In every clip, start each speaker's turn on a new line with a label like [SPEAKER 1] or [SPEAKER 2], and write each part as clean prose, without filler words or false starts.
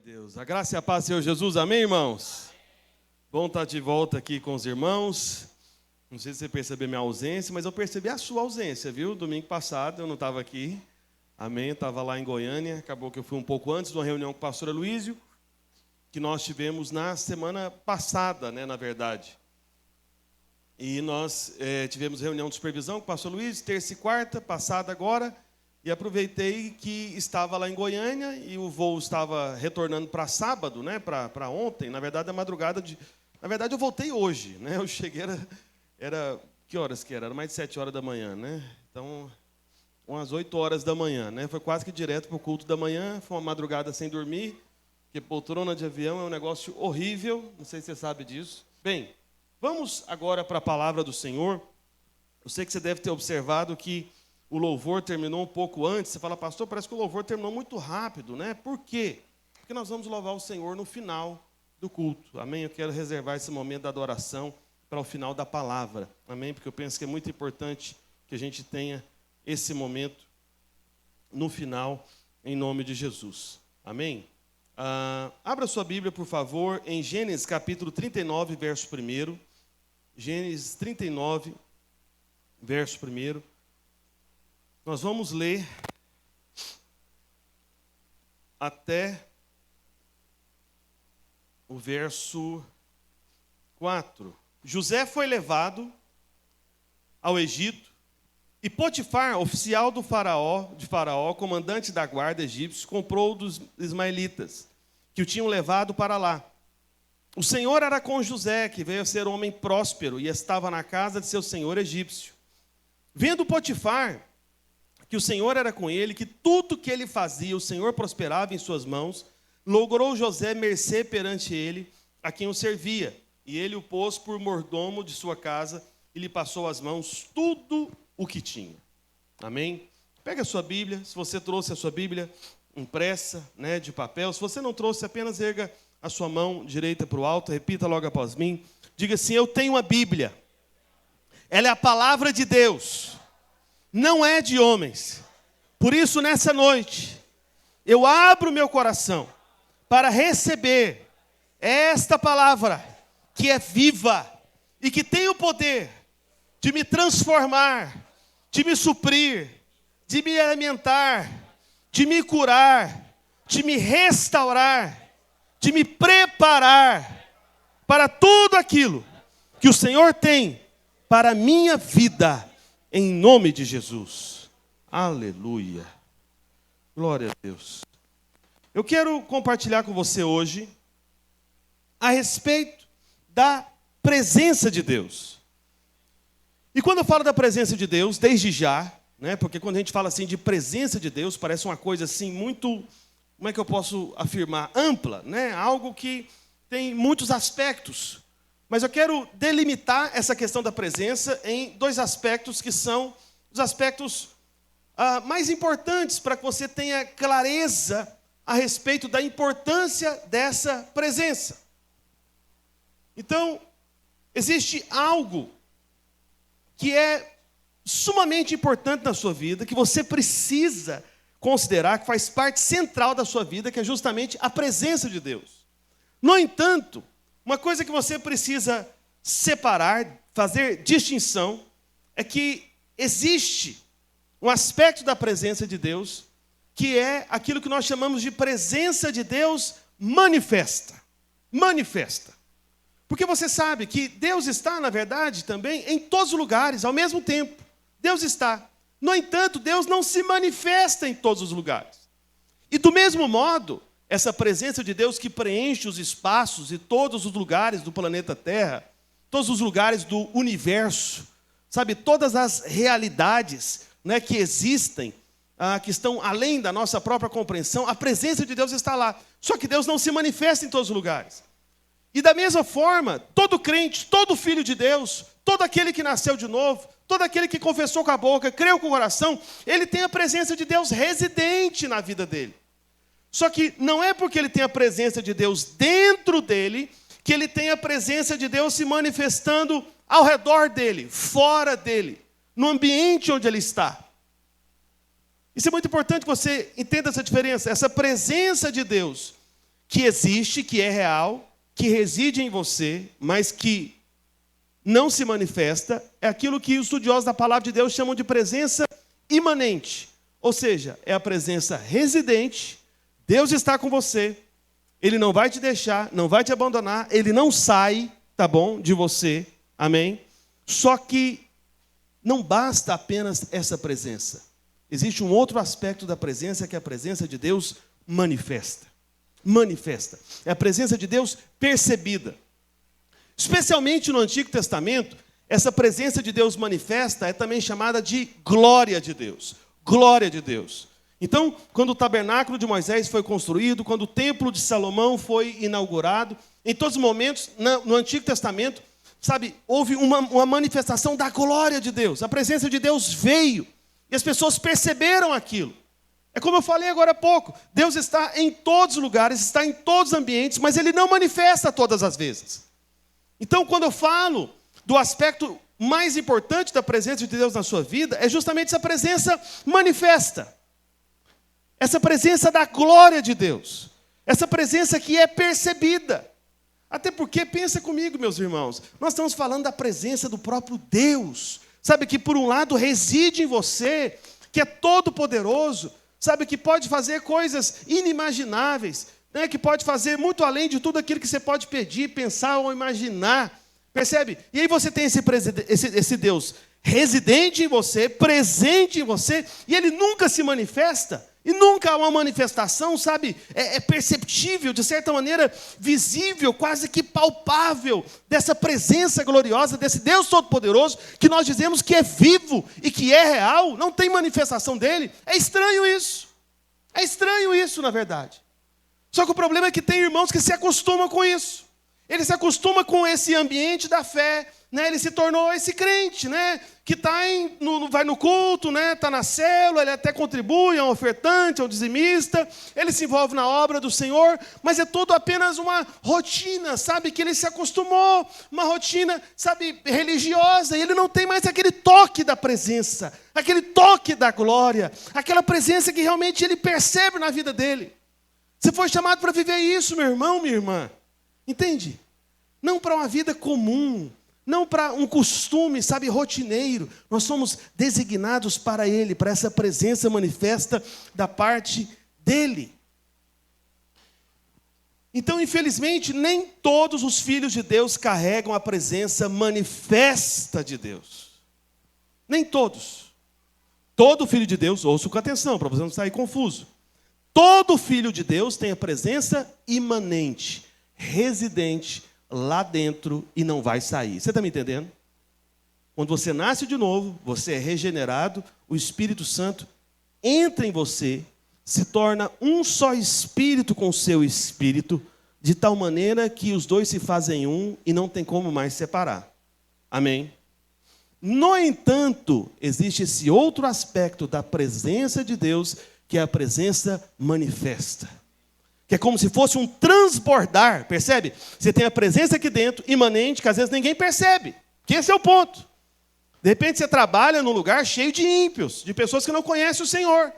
[SPEAKER 1] Deus. A graça e a paz do Senhor Jesus, amém, irmãos? Bom estar de volta aqui com os irmãos. Não sei se você percebeu minha ausência, mas eu percebi a sua ausência, viu? Domingo passado eu não estava aqui, amém? Eu estava lá em Goiânia, acabou que eu fui um pouco antes de uma reunião com o pastor Aloísio, que nós tivemos na semana passada, na verdade. E nós tivemos reunião de supervisão com o pastor Luiz, terça e quarta, passada agora, e aproveitei que estava lá em Goiânia e o voo estava retornando para sábado, para ontem, na verdade, a madrugada de... Na verdade, eu voltei hoje, Eu cheguei, era... Que horas que era? Era mais de 7 horas da manhã, Então, umas 8 horas da manhã, Foi quase que direto para o culto da manhã, foi uma madrugada sem dormir, porque poltrona de avião é um negócio horrível, não sei se você sabe disso. Bem, vamos agora para a palavra do Senhor. Eu sei que você deve ter observado que o louvor terminou um pouco antes. Você fala, pastor, parece que o louvor terminou muito rápido, Por quê? Porque nós vamos louvar o Senhor no final do culto, amém? Eu quero reservar esse momento da adoração para o final da palavra, amém? Porque eu penso que é muito importante que a gente tenha esse momento no final, em nome de Jesus, amém? Abra sua Bíblia, por favor, em Gênesis capítulo 39, verso 1. Gênesis 39, verso 1. Nós vamos ler até o verso 4. José foi levado ao Egito e Potifar, oficial de Faraó, comandante da guarda egípcio, comprou dos ismaelitas, que o tinham levado para lá. O Senhor era com José, que veio a ser homem próspero e estava na casa de seu senhor egípcio. Vendo Potifar que o Senhor era com ele, que tudo que ele fazia, o Senhor prosperava em suas mãos, logrou José mercê perante ele, a quem o servia. E ele o pôs por mordomo de sua casa e lhe passou às mãos tudo o que tinha. Amém? Pega a sua Bíblia, se você trouxe a sua Bíblia impressa, de papel. Se você não trouxe, apenas erga a sua mão direita para o alto, repita logo após mim. Diga assim, eu tenho a Bíblia. Ela é a palavra de Deus. Não é de homens. Por isso, nessa noite, eu abro meu coração para receber esta palavra que é viva e que tem o poder de me transformar, de me suprir, de me alimentar, de me curar, de me restaurar, de me preparar para tudo aquilo que o Senhor tem para a minha vida. Em nome de Jesus. Aleluia. Glória a Deus. Eu quero compartilhar com você hoje a respeito da presença de Deus. E quando eu falo da presença de Deus, desde já, porque quando a gente fala assim de presença de Deus, parece uma coisa assim muito, como é que eu posso afirmar? Ampla, Algo que tem muitos aspectos. Mas eu quero delimitar essa questão da presença em 2 aspectos que são os aspectos mais importantes para que você tenha clareza a respeito da importância dessa presença. Então, existe algo que é sumamente importante na sua vida, que você precisa considerar, que faz parte central da sua vida, que é justamente a presença de Deus. No entanto, uma coisa que você precisa separar, fazer distinção, é que existe um aspecto da presença de Deus, que é aquilo que nós chamamos de presença de Deus manifesta. Manifesta. Porque você sabe que Deus está, na verdade, também em todos os lugares, ao mesmo tempo. Deus está. No entanto, Deus não se manifesta em todos os lugares. E do mesmo modo, essa presença de Deus que preenche os espaços e todos os lugares do planeta Terra, todos os lugares do universo, sabe, todas as realidades que existem, que estão além da nossa própria compreensão, a presença de Deus está lá. Só que Deus não se manifesta em todos os lugares. E da mesma forma, todo crente, todo filho de Deus, todo aquele que nasceu de novo, todo aquele que confessou com a boca, creu com o coração, ele tem a presença de Deus residente na vida dele. Só que não é porque ele tem a presença de Deus dentro dele, que ele tem a presença de Deus se manifestando ao redor dele, fora dele, no ambiente onde ele está. Isso é muito importante que você entenda essa diferença. Essa presença de Deus, que existe, que é real, que reside em você, mas que não se manifesta, é aquilo que os estudiosos da palavra de Deus chamam de presença imanente. Ou seja, é a presença residente. Deus está com você. Ele não vai te deixar, não vai te abandonar. Ele não sai, tá bom, de você. Amém? Só que não basta apenas essa presença. Existe um outro aspecto da presença, que é a presença de Deus manifesta. Manifesta. É a presença de Deus percebida. Especialmente no Antigo Testamento, essa presença de Deus manifesta é também chamada de glória de Deus. Glória de Deus. Então, quando o tabernáculo de Moisés foi construído, quando o templo de Salomão foi inaugurado, em todos os momentos, no Antigo Testamento, sabe, houve uma manifestação da glória de Deus. A presença de Deus veio e as pessoas perceberam aquilo. É como eu falei agora há pouco, Deus está em todos os lugares, está em todos os ambientes, mas Ele não manifesta todas as vezes. Então, quando eu falo do aspecto mais importante da presença de Deus na sua vida, é justamente essa presença manifesta. Essa presença da glória de Deus. Essa presença que é percebida. Até porque, pensa comigo, meus irmãos, nós estamos falando da presença do próprio Deus. Sabe, que por um lado reside em você, que é todo poderoso, sabe, que pode fazer coisas inimagináveis, né, que pode fazer muito além de tudo aquilo que você pode pedir, pensar ou imaginar. Percebe? E aí você tem esse Deus residente em você, presente em você, e Ele nunca se manifesta. E nunca há uma manifestação, sabe, é perceptível, de certa maneira visível, quase que palpável, dessa presença gloriosa, desse Deus Todo-Poderoso, que nós dizemos que é vivo e que é real, não tem manifestação dele. É estranho isso. É estranho isso, na verdade. Só que o problema é que tem irmãos que se acostumam com isso. Ele se acostuma com esse ambiente da fé, né? Ele se tornou esse crente, né? Que vai no culto, né? Está na célula, ele até contribui, é um ofertante, é um dizimista, ele se envolve na obra do Senhor, mas é tudo apenas uma rotina, sabe? Que ele se acostumou, uma rotina, sabe, religiosa, e ele não tem mais aquele toque da presença, aquele toque da glória, aquela presença que realmente ele percebe na vida dele. Você foi chamado para viver isso, meu irmão, minha irmã. Entende? Não para uma vida comum, não para um costume, sabe, rotineiro. Nós somos designados para Ele, para essa presença manifesta da parte dEle. Então, infelizmente, nem todos os filhos de Deus carregam a presença manifesta de Deus. Nem todos. Todo filho de Deus, ouça com atenção, para você não sair confuso. Todo filho de Deus tem a presença imanente, residente lá dentro e não vai sair. Você está me entendendo? Quando você nasce de novo, você é regenerado, o Espírito Santo entra em você, se torna um só espírito com o seu espírito, de tal maneira que os dois se fazem um e não tem como mais separar. Amém? No entanto, existe esse outro aspecto da presença de Deus, que é a presença manifesta. Que é como se fosse um transbordar, percebe? Você tem a presença aqui dentro, imanente, que às vezes ninguém percebe. Que esse é o ponto. De repente você trabalha num lugar cheio de ímpios, de pessoas que não conhecem o Senhor.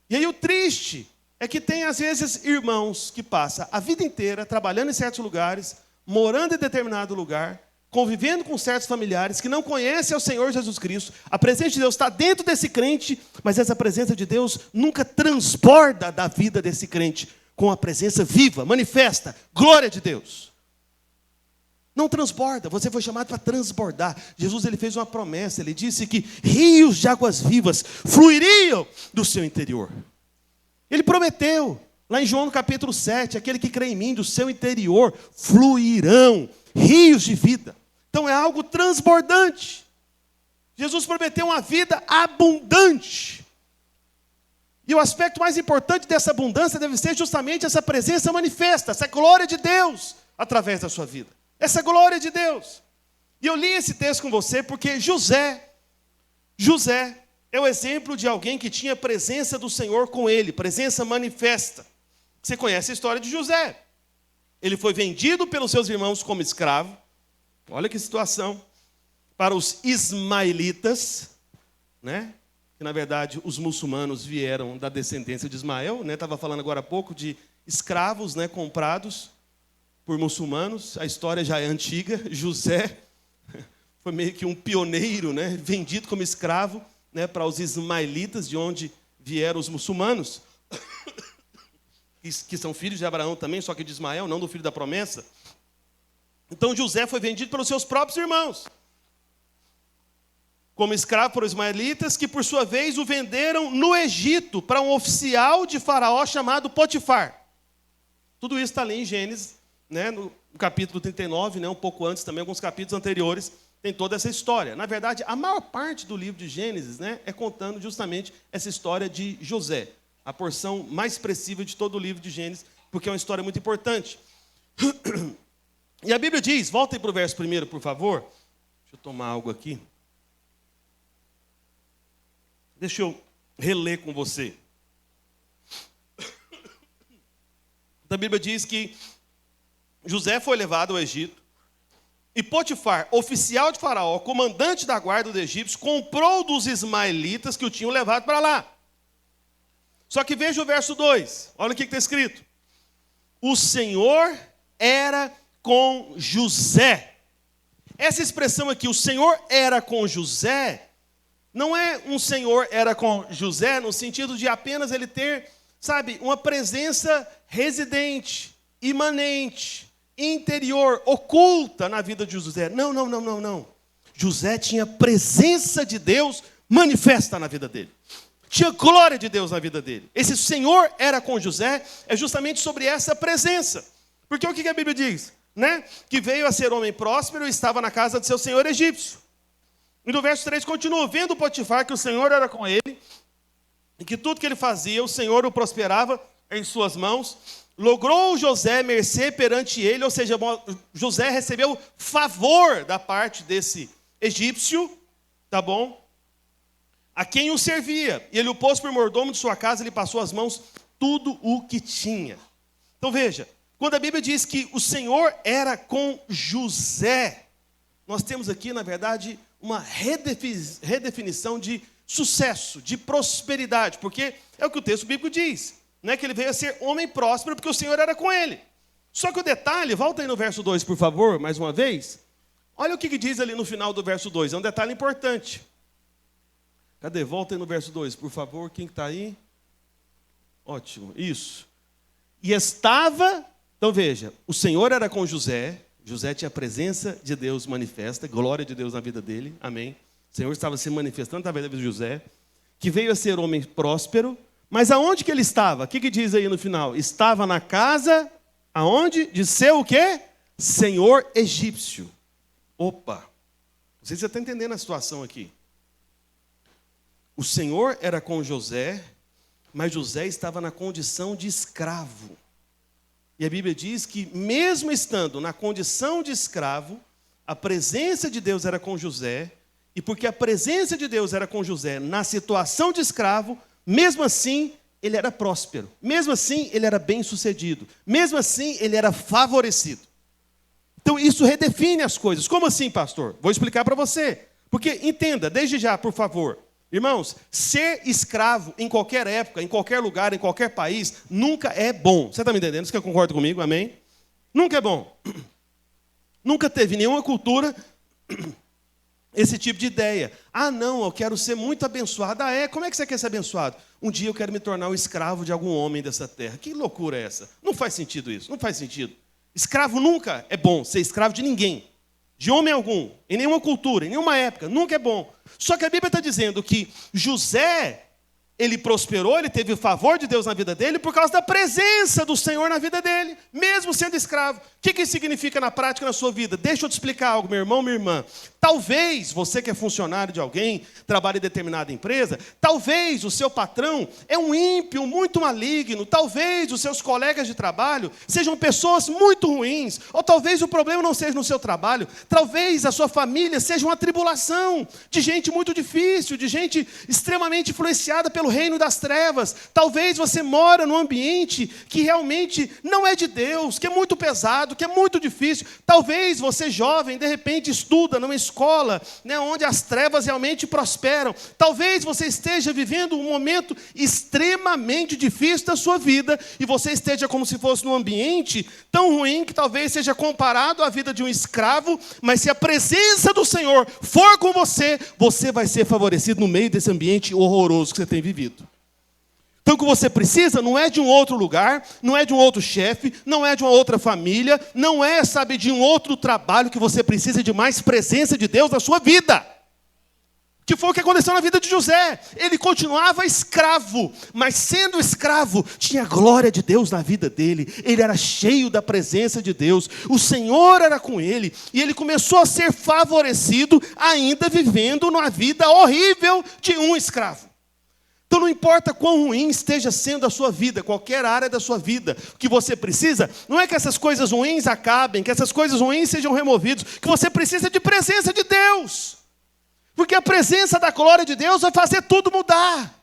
[SPEAKER 1] E aí o triste é que tem às vezes irmãos que passam a vida inteira trabalhando em certos lugares, morando em determinado lugar, convivendo com certos familiares que não conhecem o Senhor Jesus Cristo. A presença de Deus está dentro desse crente, mas essa presença de Deus nunca transborda da vida desse crente com a presença viva, manifesta, glória de Deus. Não transborda, você foi chamado para transbordar. Jesus, ele fez uma promessa, ele disse que rios de águas vivas fluiriam do seu interior. Ele prometeu, lá em João no capítulo 7, aquele que crê em mim, do seu interior fluirão rios de vida. Então é algo transbordante. Jesus prometeu uma vida abundante. E o aspecto mais importante dessa abundância deve ser justamente essa presença manifesta, essa glória de Deus através da sua vida. Essa glória de Deus. E eu li esse texto com você porque José é o exemplo de alguém que tinha a presença do Senhor com ele, presença manifesta. Você conhece a história de José. Ele foi vendido pelos seus irmãos como escravo. Olha que situação. Para os ismaelitas, né? que na verdade os muçulmanos vieram da descendência de Ismael, né? Estava falando agora há pouco de escravos, né, comprados por muçulmanos. A história já é antiga. José foi meio que um pioneiro, né, vendido como escravo, né, para os ismaelitas, de onde vieram os muçulmanos, que são filhos de Abraão também, só que de Ismael, não do filho da promessa. Então José foi vendido pelos seus próprios irmãos, como escravo para os ismaelitas, que por sua vez o venderam no Egito para um oficial de Faraó chamado Potifar. Tudo isso está ali em Gênesis, né, no capítulo 39, né, um pouco antes também, alguns capítulos anteriores, tem toda essa história. Na verdade, a maior parte do livro de Gênesis, né, é contando justamente essa história de José, a porção mais expressiva de todo o livro de Gênesis, porque é uma história muito importante. E a Bíblia diz, voltem para o verso 1, por favor. Deixa eu tomar algo aqui. Deixa eu reler com você. A Bíblia diz que José foi levado ao Egito, e Potifar, oficial de Faraó, comandante da guarda dos egípcios, comprou dos ismaelitas que o tinham levado para lá. Só que veja o verso 2, olha o que está escrito. O Senhor era com José. Essa expressão aqui, o Senhor era com José, não é um Senhor era com José no sentido de apenas ele ter, sabe, uma presença residente, imanente, interior, oculta na vida de José. Não. José tinha presença de Deus manifesta na vida dele. Tinha glória de Deus na vida dele. Esse Senhor era com José é justamente sobre essa presença. Porque o que a Bíblia diz? Né? Que veio a ser homem próspero e estava na casa de seu senhor egípcio. E no verso 3 continua, vendo Potifar que o Senhor era com ele, e que tudo que ele fazia, o Senhor o prosperava em suas mãos, logrou José mercê perante ele, ou seja, José recebeu favor da parte desse egípcio, tá bom? A quem o servia, e ele o pôs por mordomo de sua casa, ele passou às mãos tudo o que tinha. Então veja, quando a Bíblia diz que o Senhor era com José, nós temos aqui, na verdade, uma redefinição de sucesso, de prosperidade, porque é o que o texto bíblico diz, né, que ele veio a ser homem próspero porque o Senhor era com ele. Só que o detalhe, volta aí no verso 2, por favor, mais uma vez. Olha o que diz ali no final do verso 2, é um detalhe importante. Cadê? Volta aí no verso 2, por favor, quem está aí? Ótimo, isso. E estava, então veja, o Senhor era com José, José tinha a presença de Deus manifesta, glória de Deus na vida dele, amém. O Senhor estava se manifestando através da vida de José, que veio a ser homem próspero, mas aonde que ele estava? O que diz aí no final? Estava na casa, aonde? De seu o quê? Senhor egípcio. Opa, não sei se você está entendendo a situação aqui. O Senhor era com José, mas José estava na condição de escravo. E a Bíblia diz que mesmo estando na condição de escravo, a presença de Deus era com José, e porque a presença de Deus era com José na situação de escravo, mesmo assim ele era próspero, mesmo assim ele era bem-sucedido, mesmo assim ele era favorecido. Então isso redefine as coisas. Como assim, pastor? Vou explicar para você. Porque entenda, desde já, por favor, irmãos, ser escravo em qualquer época, em qualquer lugar, em qualquer país, nunca é bom. Você está me entendendo? Você concorda comigo? Amém? Nunca é bom. Nunca teve nenhuma cultura esse tipo de ideia. Ah, não, eu quero ser muito abençoado. Ah, como é que você quer ser abençoado? Um dia eu quero me tornar o escravo de algum homem dessa terra. Que loucura é essa? Não faz sentido isso, não faz sentido. Escravo nunca é bom, ser escravo de ninguém. De homem algum, em nenhuma cultura, em nenhuma época, nunca é bom. Só que a Bíblia está dizendo que José, ele prosperou, ele teve o favor de Deus na vida dele por causa da presença do Senhor na vida dele, mesmo sendo escravo. O que isso significa na prática na sua vida? Deixa eu te explicar algo, meu irmão, minha irmã. Talvez você que é funcionário de alguém, trabalha em determinada empresa, talvez o seu patrão é um ímpio muito maligno, talvez os seus colegas de trabalho sejam pessoas muito ruins, ou talvez o problema não seja no seu trabalho, talvez a sua família seja uma tribulação de gente muito difícil, de gente extremamente influenciada pelo o reino das trevas. Talvez você mora num ambiente que realmente não é de Deus, que é muito pesado, que é muito difícil. Talvez você, jovem, de repente estuda numa escola, né, onde as trevas realmente prosperam. Talvez você esteja vivendo um momento extremamente difícil da sua vida e você esteja como se fosse num ambiente tão ruim que talvez seja comparado à vida de um escravo, mas se a presença do Senhor for com você, você vai ser favorecido no meio desse ambiente horroroso que você tem vivido. Então o que você precisa não é de um outro lugar, não é de um outro chefe, não é de uma outra família, não é, sabe, de um outro trabalho. Que você precisa de mais presença de Deus na sua vida. Que foi o que aconteceu na vida de José. Ele continuava escravo, mas sendo escravo, tinha a glória de Deus na vida dele. Ele era cheio da presença de Deus. O Senhor era com ele. E ele começou a ser favorecido, ainda vivendo numa vida horrível de um escravo. Então não importa quão ruim esteja sendo a sua vida, qualquer área da sua vida, o que você precisa, não é que essas coisas ruins acabem, que essas coisas ruins sejam removidas, que você precisa de presença de Deus. Porque a presença da glória de Deus vai fazer tudo mudar.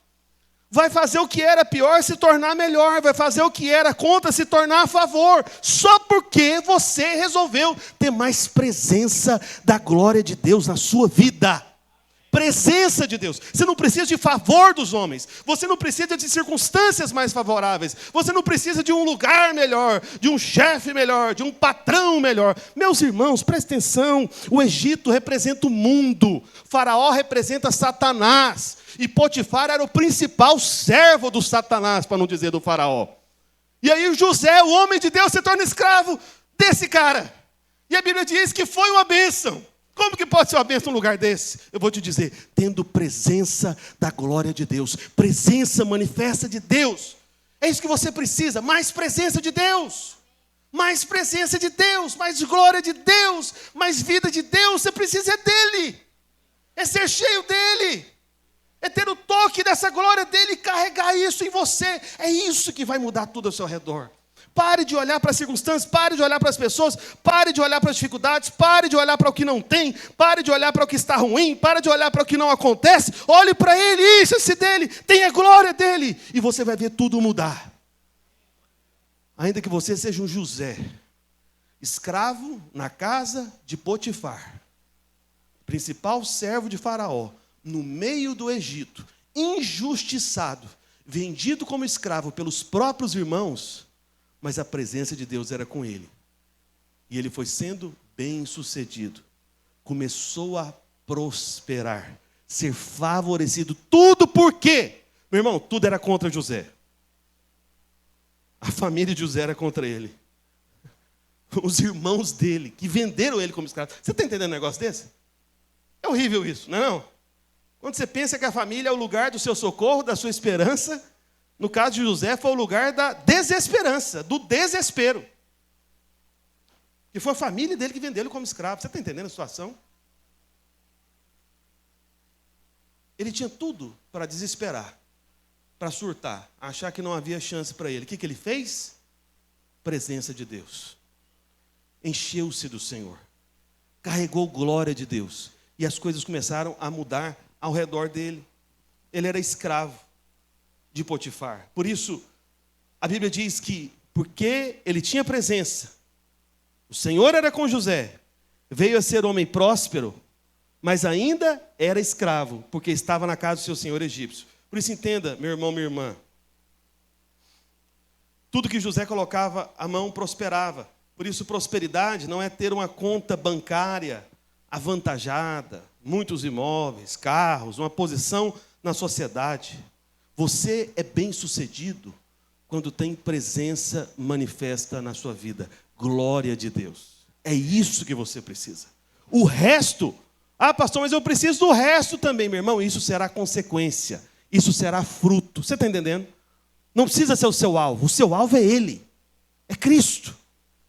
[SPEAKER 1] Vai fazer o que era pior se tornar melhor. Vai fazer o que era contra se tornar a favor. Só porque você resolveu ter mais presença da glória de Deus na sua vida. Presença de Deus. Você não precisa de favor dos homens. Você não precisa de circunstâncias mais favoráveis. Você não precisa de um lugar melhor, de um chefe melhor, de um patrão melhor. Meus irmãos, prestem atenção. O Egito representa o mundo. Faraó representa Satanás. E Potifar era o principal servo do Satanás, para não dizer do Faraó. E aí José, o homem de Deus, se torna escravo desse cara. E a Bíblia diz que foi uma bênção. Como que pode ser uma bênção num lugar desse? Eu vou te dizer, tendo presença da glória de Deus, presença manifesta de Deus. É isso que você precisa, mais presença de Deus. Mais presença de Deus, mais glória de Deus, mais vida de Deus. Você precisa dele, é ser cheio dele, é ter o toque dessa glória dele e carregar isso em você. É isso que vai mudar tudo ao seu redor. Pare de olhar para as circunstâncias, pare de olhar para as pessoas, pare de olhar para as dificuldades, pare de olhar para o que não tem, pare de olhar para o que está ruim, pare de olhar para o que não acontece. Olhe para ele, esse dele, tenha a glória dele, e você vai ver tudo mudar. Ainda que você seja um José, escravo na casa de Potifar, principal servo de Faraó, no meio do Egito, injustiçado, vendido como escravo pelos próprios irmãos, mas a presença de Deus era com ele. E ele foi sendo bem-sucedido. Começou a prosperar, ser favorecido. Tudo por quê? Meu irmão, tudo era contra José. A família de José era contra ele. Os irmãos dele, que venderam ele como escravo. Você está entendendo um negócio desse? É horrível isso, não é não? Quando você pensa que a família é o lugar do seu socorro, da sua esperança, no caso de José, foi o lugar da desesperança, do desespero. Que foi a família dele que vendeu ele como escravo. Você está entendendo a situação? Ele tinha tudo para desesperar, para surtar, achar que não havia chance para ele. O que ele fez? Presença de Deus. Encheu-se do Senhor. Carregou glória de Deus. E as coisas começaram a mudar ao redor dele. Ele era escravo de Potifar. Por isso, a Bíblia diz que, porque ele tinha presença, o Senhor era com José, veio a ser homem próspero, mas ainda era escravo, porque estava na casa do seu senhor egípcio. Por isso entenda, meu irmão, minha irmã, tudo que José colocava a mão prosperava. Por isso prosperidade não é ter uma conta bancária avantajada, muitos imóveis, carros, uma posição na sociedade. Você é bem-sucedido quando tem presença manifesta na sua vida. Glória de Deus. É isso que você precisa. O resto, pastor, mas eu preciso do resto também, meu irmão. Isso será consequência. Isso será fruto. Você está entendendo? Não precisa ser o seu alvo. O seu alvo é Ele. É Cristo.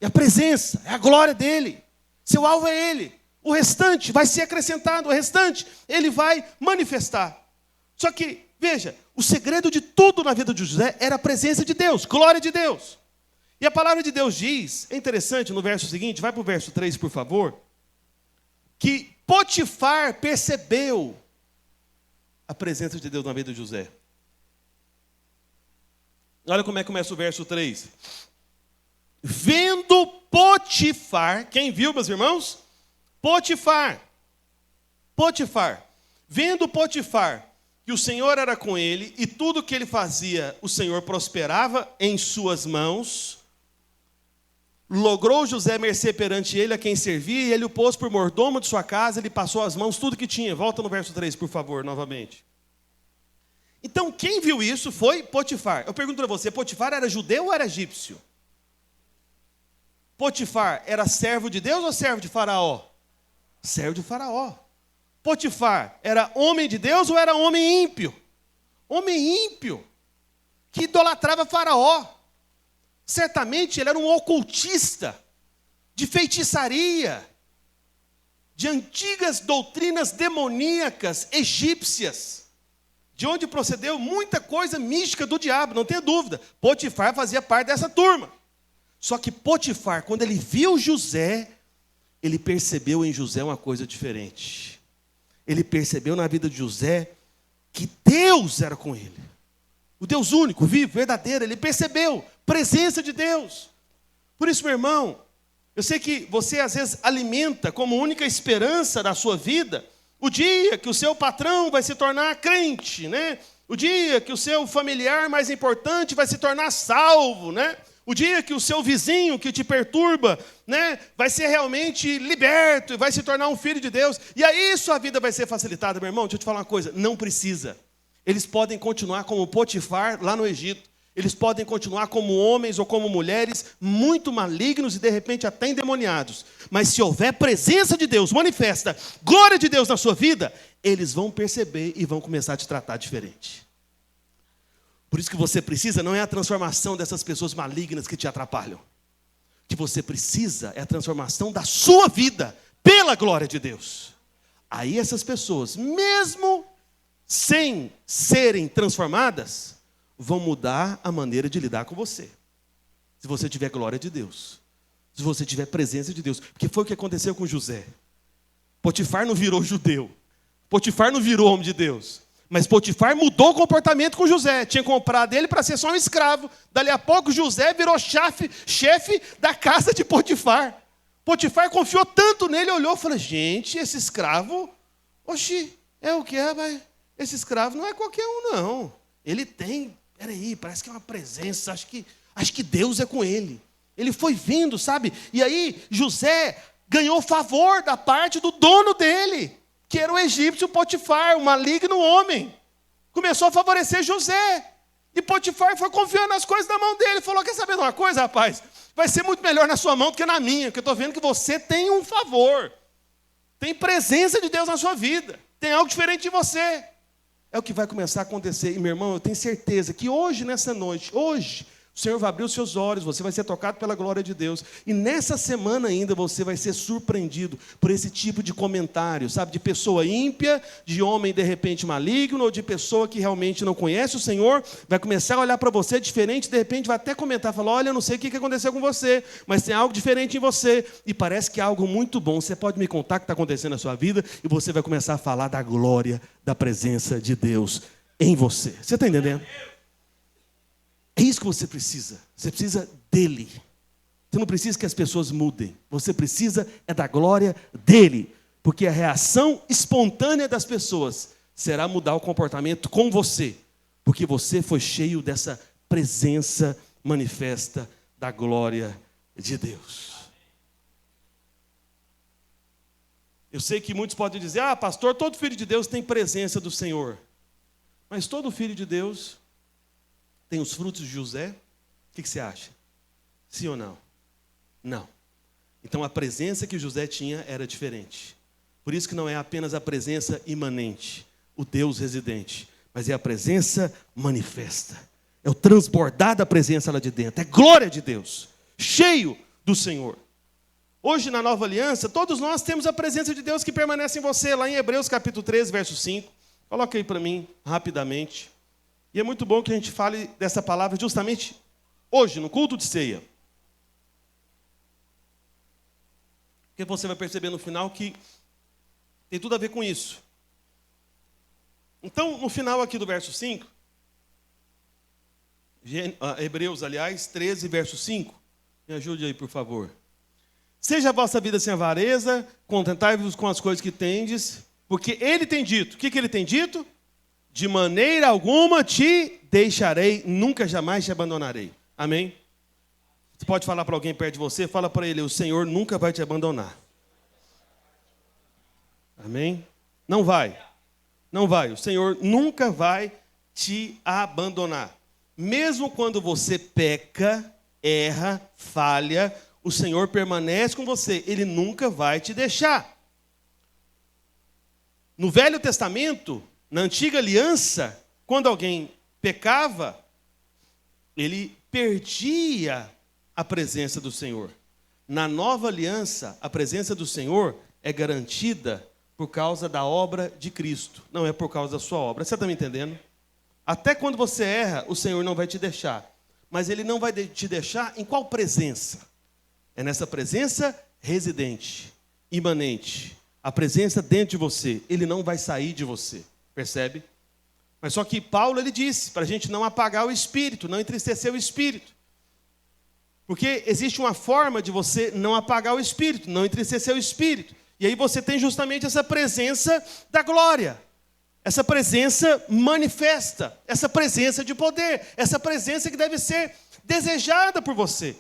[SPEAKER 1] É a presença. É a glória dEle. Seu alvo é Ele. O restante vai ser acrescentado. O restante Ele vai manifestar. Só que, veja, o segredo de tudo na vida de José era a presença de Deus, glória de Deus. E a palavra de Deus diz, é interessante no verso seguinte, vai para o verso 3, por favor, que Potifar percebeu a presença de Deus na vida de José. Olha como é que começa o verso 3. Vendo Potifar, quem viu, meus irmãos? Potifar. Vendo Potifar que o Senhor era com ele e tudo que ele fazia, o Senhor prosperava em suas mãos, logrou José mercê perante ele, a quem servia, e ele o pôs por mordomo de sua casa, ele passou as mãos, tudo que tinha. Volta no verso 3, por favor, novamente. Então, quem viu isso foi Potifar. Eu pergunto para você, Potifar era judeu ou era egípcio? Potifar era servo de Deus ou servo de Faraó? Servo de Faraó. Potifar era homem de Deus ou era homem ímpio? Homem ímpio, que idolatrava Faraó. Certamente ele era um ocultista, de feitiçaria, de antigas doutrinas demoníacas egípcias, de onde procedeu muita coisa mística do diabo, não tenha dúvida. Potifar fazia parte dessa turma. Só que Potifar, quando ele viu José, ele percebeu em José uma coisa diferente. Ele percebeu na vida de José que Deus era com ele. O Deus único, vivo, verdadeiro. Ele percebeu presença de Deus. Por isso, meu irmão, eu sei que você às vezes alimenta como única esperança da sua vida o dia que o seu patrão vai se tornar crente, né? O dia que o seu familiar mais importante vai se tornar salvo, né? O dia que o seu vizinho que te perturba, né, vai ser realmente liberto e vai se tornar um filho de Deus. E aí sua vida vai ser facilitada, meu irmão. Deixa eu te falar uma coisa, não precisa. Eles podem continuar como Potifar lá no Egito. Eles podem continuar como homens ou como mulheres muito malignos e de repente até endemoniados. Mas se houver presença de Deus, manifesta glória de Deus na sua vida, eles vão perceber e vão começar a te tratar diferente. Por isso que você precisa, não é a transformação dessas pessoas malignas que te atrapalham. O que você precisa é a transformação da sua vida, pela glória de Deus. Aí essas pessoas, mesmo sem serem transformadas, vão mudar a maneira de lidar com você. Se você tiver glória de Deus. Se você tiver presença de Deus. Porque foi o que aconteceu com José. Potifar não virou judeu. Potifar não virou homem de Deus. Mas Potifar mudou o comportamento com José. Tinha comprado ele para ser só um escravo. Dali a pouco José virou chefe da casa de Potifar. Potifar confiou tanto nele, olhou e falou, gente, esse escravo, é o que é, mas esse escravo não é qualquer um, não. Ele tem, parece que é uma presença, acho que Deus é com ele. Ele foi vindo, sabe? E aí José ganhou favor da parte do dono dele, que era o egípcio Potifar, um maligno homem. Começou a favorecer José. E Potifar foi confiando as coisas na mão dele. Falou, quer saber de uma coisa, rapaz? Vai ser muito melhor na sua mão do que na minha, porque eu estou vendo que você tem um favor. Tem presença de Deus na sua vida. Tem algo diferente de você. É o que vai começar a acontecer. E, meu irmão, eu tenho certeza que hoje, nessa noite, hoje, o Senhor vai abrir os seus olhos, você vai ser tocado pela glória de Deus. E nessa semana ainda você vai ser surpreendido por esse tipo de comentário, sabe? De pessoa ímpia, de homem de repente maligno, ou de pessoa que realmente não conhece o Senhor, vai começar a olhar para você diferente, de repente vai até comentar, falar, olha, eu não sei o que aconteceu com você, mas tem algo diferente em você, e parece que é algo muito bom. Você pode me contar o que está acontecendo na sua vida, e você vai começar a falar da glória, da presença de Deus em você. Você está entendendo? É isso que você precisa. Você precisa dele. Você não precisa que as pessoas mudem. Você precisa é da glória dele. Porque a reação espontânea das pessoas será mudar o comportamento com você. Porque você foi cheio dessa presença manifesta da glória de Deus. Eu sei que muitos podem dizer, pastor, todo filho de Deus tem presença do Senhor. Mas todo filho de Deus tem os frutos de José? O que você acha? Sim ou não? Não. Então a presença que José tinha era diferente. Por isso que não é apenas a presença imanente, o Deus residente, mas é a presença manifesta. É o transbordar da presença lá de dentro. É glória de Deus, cheio do Senhor. Hoje na nova aliança, todos nós temos a presença de Deus que permanece em você, lá em Hebreus capítulo 13, verso 5. Coloca aí para mim, rapidamente. E é muito bom que a gente fale dessa palavra justamente hoje, no culto de ceia. Porque você vai perceber no final que tem tudo a ver com isso. Então, no final aqui do verso 5, Hebreus, 13, verso 5. Me ajude aí, por favor. Seja a vossa vida sem avareza, contentai-vos com as coisas que tendes, porque ele tem dito. O que ele tem dito? De maneira alguma te deixarei, nunca jamais te abandonarei. Amém? Você pode falar para alguém perto de você, fala para ele, o Senhor nunca vai te abandonar. Amém? Não vai. Não vai. O Senhor nunca vai te abandonar. Mesmo quando você peca, erra, falha, o Senhor permanece com você. Ele nunca vai te deixar. No Velho Testamento, na Antiga Aliança, quando alguém pecava, ele perdia a presença do Senhor. Na Nova Aliança, a presença do Senhor é garantida por causa da obra de Cristo. Não é por causa da sua obra. Você está me entendendo? Até quando você erra, o Senhor não vai te deixar. Mas Ele não vai te deixar em qual presença? É nessa presença residente, imanente. A presença dentro de você. Ele não vai sair de você. Percebe? Mas só que Paulo, ele disse, para a gente não apagar o Espírito, não entristecer o Espírito. Porque existe uma forma de você não apagar o Espírito, não entristecer o Espírito. E aí você tem justamente essa presença da glória. Essa presença manifesta, essa presença de poder, essa presença que deve ser desejada por você.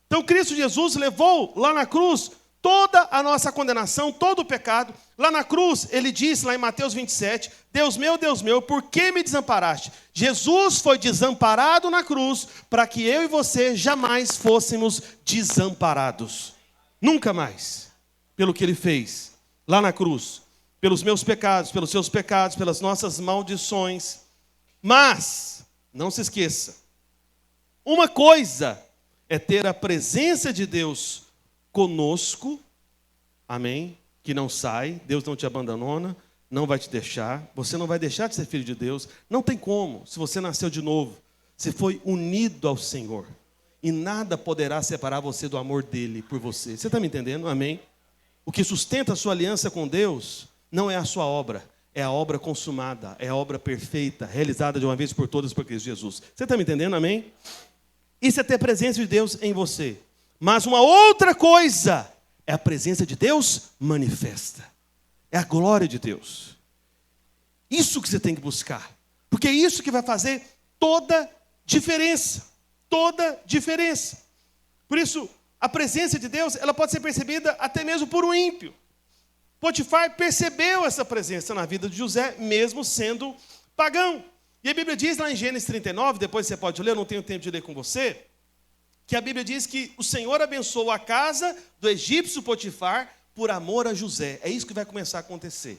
[SPEAKER 1] Então Cristo Jesus levou lá na cruz toda a nossa condenação, todo o pecado. Lá na cruz, ele disse, lá em Mateus 27, Deus meu, por que me desamparaste? Jesus foi desamparado na cruz para que eu e você jamais fôssemos desamparados. Nunca mais. Pelo que ele fez lá na cruz. Pelos meus pecados, pelos seus pecados, pelas nossas maldições. Mas, não se esqueça, uma coisa é ter a presença de Deus conosco, amém? Que não sai, Deus não te abandona, não vai te deixar, você não vai deixar de ser filho de Deus, não tem como, se você nasceu de novo, você foi unido ao Senhor, e nada poderá separar você do amor dele por você. Você está me entendendo? Amém? O que sustenta a sua aliança com Deus não é a sua obra, é a obra consumada, é a obra perfeita, realizada de uma vez por todas por Cristo Jesus. Você está me entendendo? Amém? Isso é ter a presença de Deus em você. Mas uma outra coisa é a presença de Deus manifesta. É a glória de Deus. Isso que você tem que buscar. Porque é isso que vai fazer toda diferença. Toda diferença. Por isso, a presença de Deus, ela pode ser percebida até mesmo por um ímpio. Potifar percebeu essa presença na vida de José, mesmo sendo pagão. E a Bíblia diz lá em Gênesis 39, depois você pode ler, eu não tenho tempo de ler com você, que a Bíblia diz que o Senhor abençoou a casa do egípcio Potifar por amor a José. É isso que vai começar a acontecer.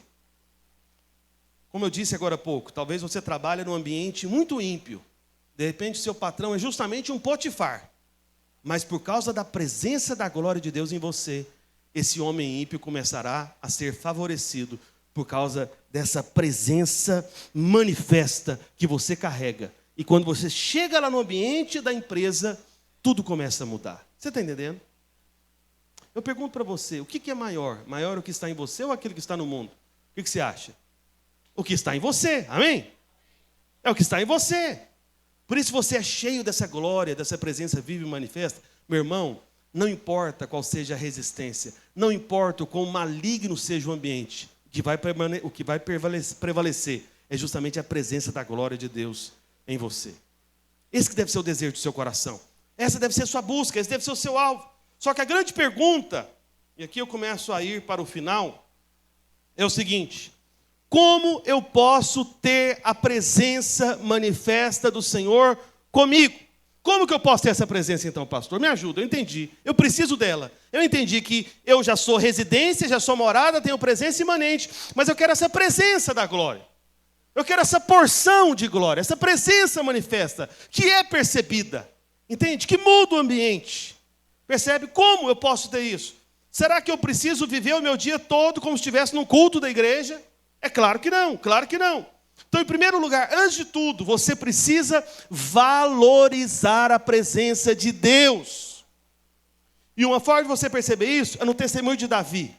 [SPEAKER 1] Como eu disse agora há pouco, talvez você trabalhe num ambiente muito ímpio. De repente, seu patrão é justamente um Potifar. Mas por causa da presença da glória de Deus em você, esse homem ímpio começará a ser favorecido por causa dessa presença manifesta que você carrega. E quando você chega lá no ambiente da empresa, tudo começa a mudar. Você está entendendo? Eu pergunto para você, o que é maior? Maior o que está em você ou aquilo que está no mundo? O que você acha? O que está em você, amém? É o que está em você. Por isso você é cheio dessa glória, dessa presença viva e manifesta. Meu irmão, não importa qual seja a resistência, não importa o quão maligno seja o ambiente, o que vai prevalecer é justamente a presença da glória de Deus em você. Esse que deve ser o desejo do seu coração. Essa deve ser a sua busca, esse deve ser o seu alvo. Só que a grande pergunta, e aqui eu começo a ir para o final, é o seguinte: como eu posso ter a presença manifesta do Senhor comigo? Como que eu posso ter essa presença então, pastor? Me ajuda, eu entendi. Eu preciso dela. Eu entendi que eu já sou residência, já sou morada, tenho presença imanente, mas eu quero essa presença da glória. Eu quero essa porção de glória, essa presença manifesta, que é percebida. Entende? Que muda o ambiente. Percebe? Como eu posso ter isso? Será que eu preciso viver o meu dia todo como se estivesse num culto da igreja? É claro que não, claro que não. Então, em primeiro lugar, antes de tudo, você precisa valorizar a presença de Deus. E uma forma de você perceber isso é no testemunho de Davi,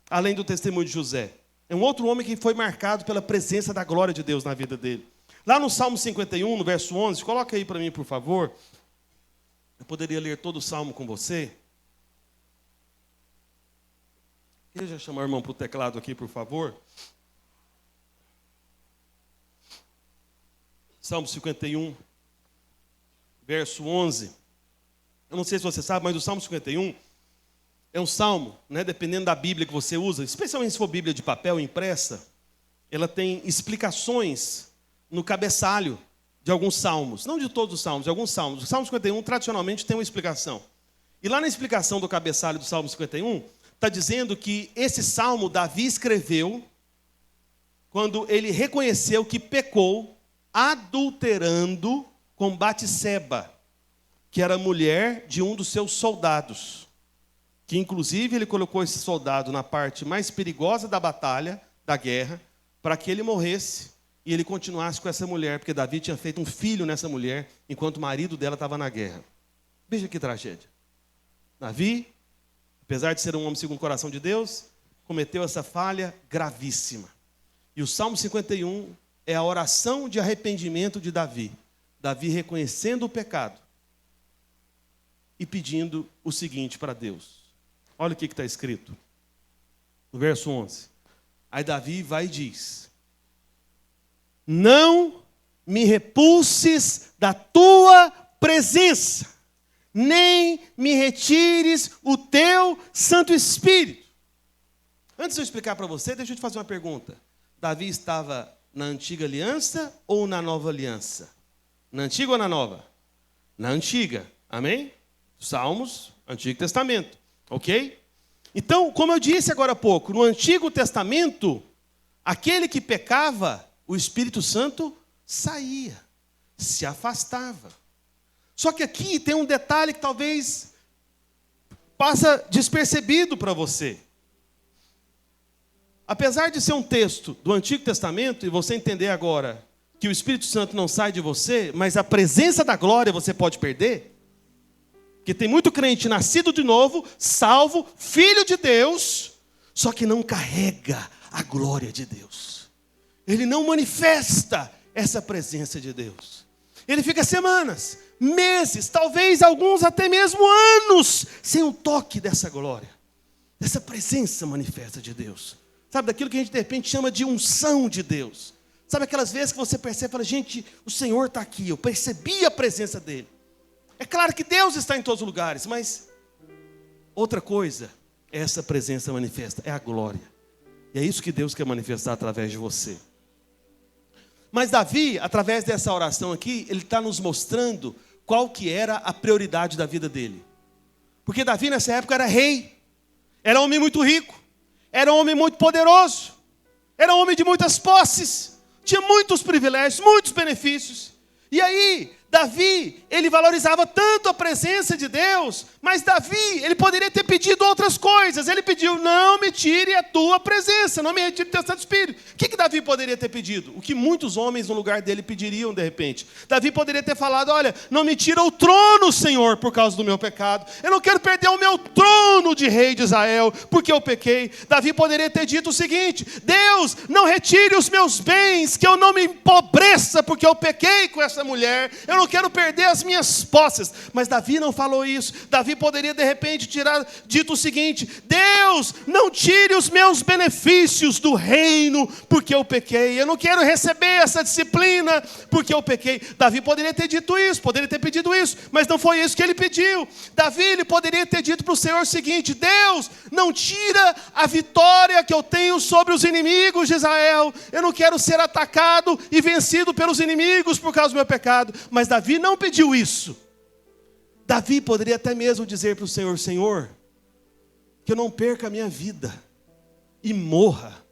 [SPEAKER 1] além do testemunho de José. É um outro homem que foi marcado pela presença da glória de Deus na vida dele. Lá no Salmo 51, no verso 11, coloca aí para mim, por favor. Eu poderia ler todo o Salmo com você. Queria já chamar o irmão para o teclado aqui, por favor. Salmo 51, verso 11. Eu não sei se você sabe, mas o Salmo 51 é um salmo, né, dependendo da Bíblia que você usa, especialmente se for Bíblia de papel impressa, ela tem explicações no cabeçalho de alguns salmos. Não de todos os salmos, de alguns salmos. O Salmo 51, tradicionalmente, tem uma explicação. E lá na explicação do cabeçalho do Salmo 51, está dizendo que esse salmo Davi escreveu quando ele reconheceu que pecou adulterando com Batseba, que era mulher de um dos seus soldados. Que inclusive ele colocou esse soldado na parte mais perigosa da batalha, da guerra, para que ele morresse e ele continuasse com essa mulher, porque Davi tinha feito um filho nessa mulher, enquanto o marido dela estava na guerra. Veja que tragédia. Davi, apesar de ser um homem segundo o coração de Deus, cometeu essa falha gravíssima. E o Salmo 51 é a oração de arrependimento de Davi. Davi reconhecendo o pecado e pedindo o seguinte para Deus. Olha o que está escrito no verso 11. Aí Davi vai e diz: não me repulses da tua presença, nem me retires o teu Santo Espírito. Antes de eu explicar para você, deixa eu te fazer uma pergunta. Davi estava na antiga aliança ou na nova aliança? Na antiga ou na nova? Na antiga, amém? Salmos, Antigo Testamento. Ok? Então, como eu disse agora há pouco, no Antigo Testamento, aquele que pecava, o Espírito Santo saía, se afastava. Só que aqui tem um detalhe que talvez passa despercebido para você. Apesar de ser um texto do Antigo Testamento, e você entender agora que o Espírito Santo não sai de você, mas a presença da glória você pode perder. Porque tem muito crente nascido de novo, salvo, filho de Deus, só que não carrega a glória de Deus. Ele não manifesta essa presença de Deus. Ele fica semanas, meses, talvez alguns até mesmo anos, sem o toque dessa glória, dessa presença manifesta de Deus. Sabe, daquilo que a gente de repente chama de unção de Deus. Sabe aquelas vezes que você percebe e fala, gente, o Senhor está aqui, eu percebi a presença dEle. É claro que Deus está em todos os lugares, mas outra coisa é essa presença manifesta, é a glória. E é isso que Deus quer manifestar através de você. Mas Davi, através dessa oração aqui, ele está nos mostrando qual que era a prioridade da vida dele. Porque Davi nessa época era rei, era um homem muito rico, era um homem muito poderoso, era um homem de muitas posses, tinha muitos privilégios, muitos benefícios. E aí, Davi, ele valorizava tanto a presença de Deus, mas Davi, ele poderia ter pedido outras coisas. Ele pediu, não me tire a tua presença, não me retire o teu Santo Espírito. O que Davi poderia ter pedido? O que muitos homens no lugar dele pediriam de repente. Davi poderia ter falado, olha, não me tira o trono, Senhor, por causa do meu pecado. Eu não quero perder o meu trono de rei de Israel, porque eu pequei. Davi poderia ter dito o seguinte, Deus, não retire os meus bens, que eu não me empobreça, porque eu pequei com essa mulher. Eu não quero perder as minhas posses. Mas Davi não falou isso. Davi poderia de repente dito o seguinte, Deus, não tire os meus benefícios do reino, porque eu pequei. Eu não quero receber essa disciplina, porque eu pequei. Davi poderia ter dito isso, poderia ter pedido isso, mas não foi isso que ele pediu. Davi, ele poderia ter dito para o Senhor o seguinte, Deus, não tira a vitória que eu tenho sobre os inimigos de Israel. Eu não quero ser atacado e vencido pelos inimigos por causa do meu pecado. Mas Davi não pediu isso. Davi poderia até mesmo dizer para o Senhor, Senhor, que eu não perca a minha vida e morra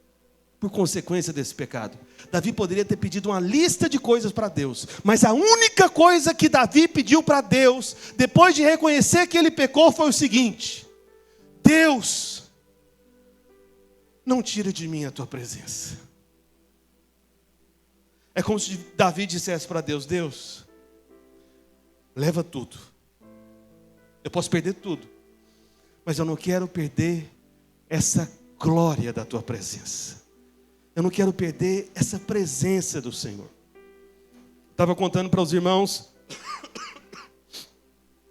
[SPEAKER 1] por consequência desse pecado. Davi poderia ter pedido uma lista de coisas para Deus, mas a única coisa que Davi pediu para Deus, depois de reconhecer que ele pecou, foi o seguinte, Deus, não tira de mim a tua presença. É como se Davi dissesse para Deus, Deus, leva tudo. Eu posso perder tudo, mas eu não quero perder essa glória da tua presença. Eu não quero perder essa presença do Senhor. Estava contando para os irmãos,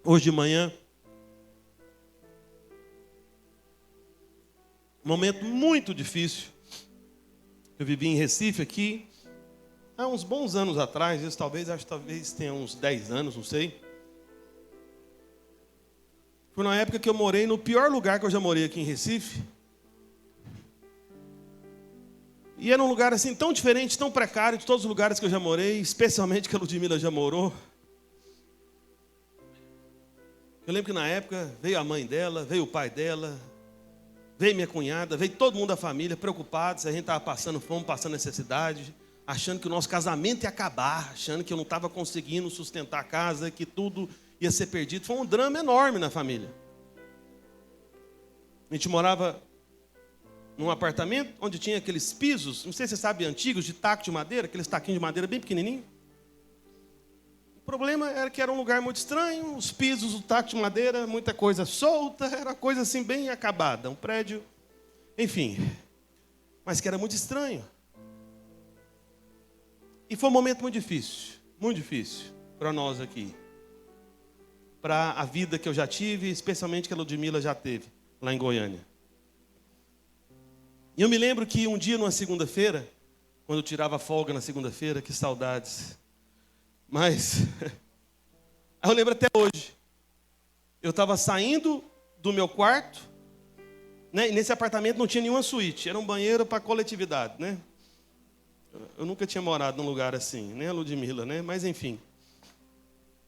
[SPEAKER 1] hoje de manhã, um momento muito difícil. Eu vivi em Recife aqui, há uns bons anos atrás, isso talvez tenha uns 10 anos, não sei. Foi na época que eu morei no pior lugar que eu já morei aqui em Recife. E era um lugar assim tão diferente, tão precário de todos os lugares que eu já morei, especialmente que a Ludmila já morou. Eu lembro que na época veio a mãe dela, veio o pai dela, veio minha cunhada, veio todo mundo da família, preocupados, a gente estava passando fome, passando necessidade, achando que o nosso casamento ia acabar, achando que eu não estava conseguindo sustentar a casa, que tudo ia ser perdido. Foi um drama enorme na família. A gente morava num apartamento onde tinha aqueles pisos, não sei se você sabe, antigos, de taco de madeira, aqueles taquinhos de madeira bem pequenininho. O problema era que era um lugar muito estranho, os pisos, o taco de madeira, muita coisa solta, era coisa assim bem acabada, um prédio, enfim, mas que era muito estranho. E foi um momento muito difícil para nós aqui, para a vida que eu já tive, especialmente que a Ludmila já teve lá em Goiânia. E eu me lembro que um dia, numa segunda-feira, quando eu tirava folga na segunda-feira, que saudades. Mas, eu lembro até hoje. Eu estava saindo do meu quarto, né, e nesse apartamento não tinha nenhuma suíte, era um banheiro para coletividade, né? Eu nunca tinha morado num lugar assim, nem a Ludmila, né? Mas enfim.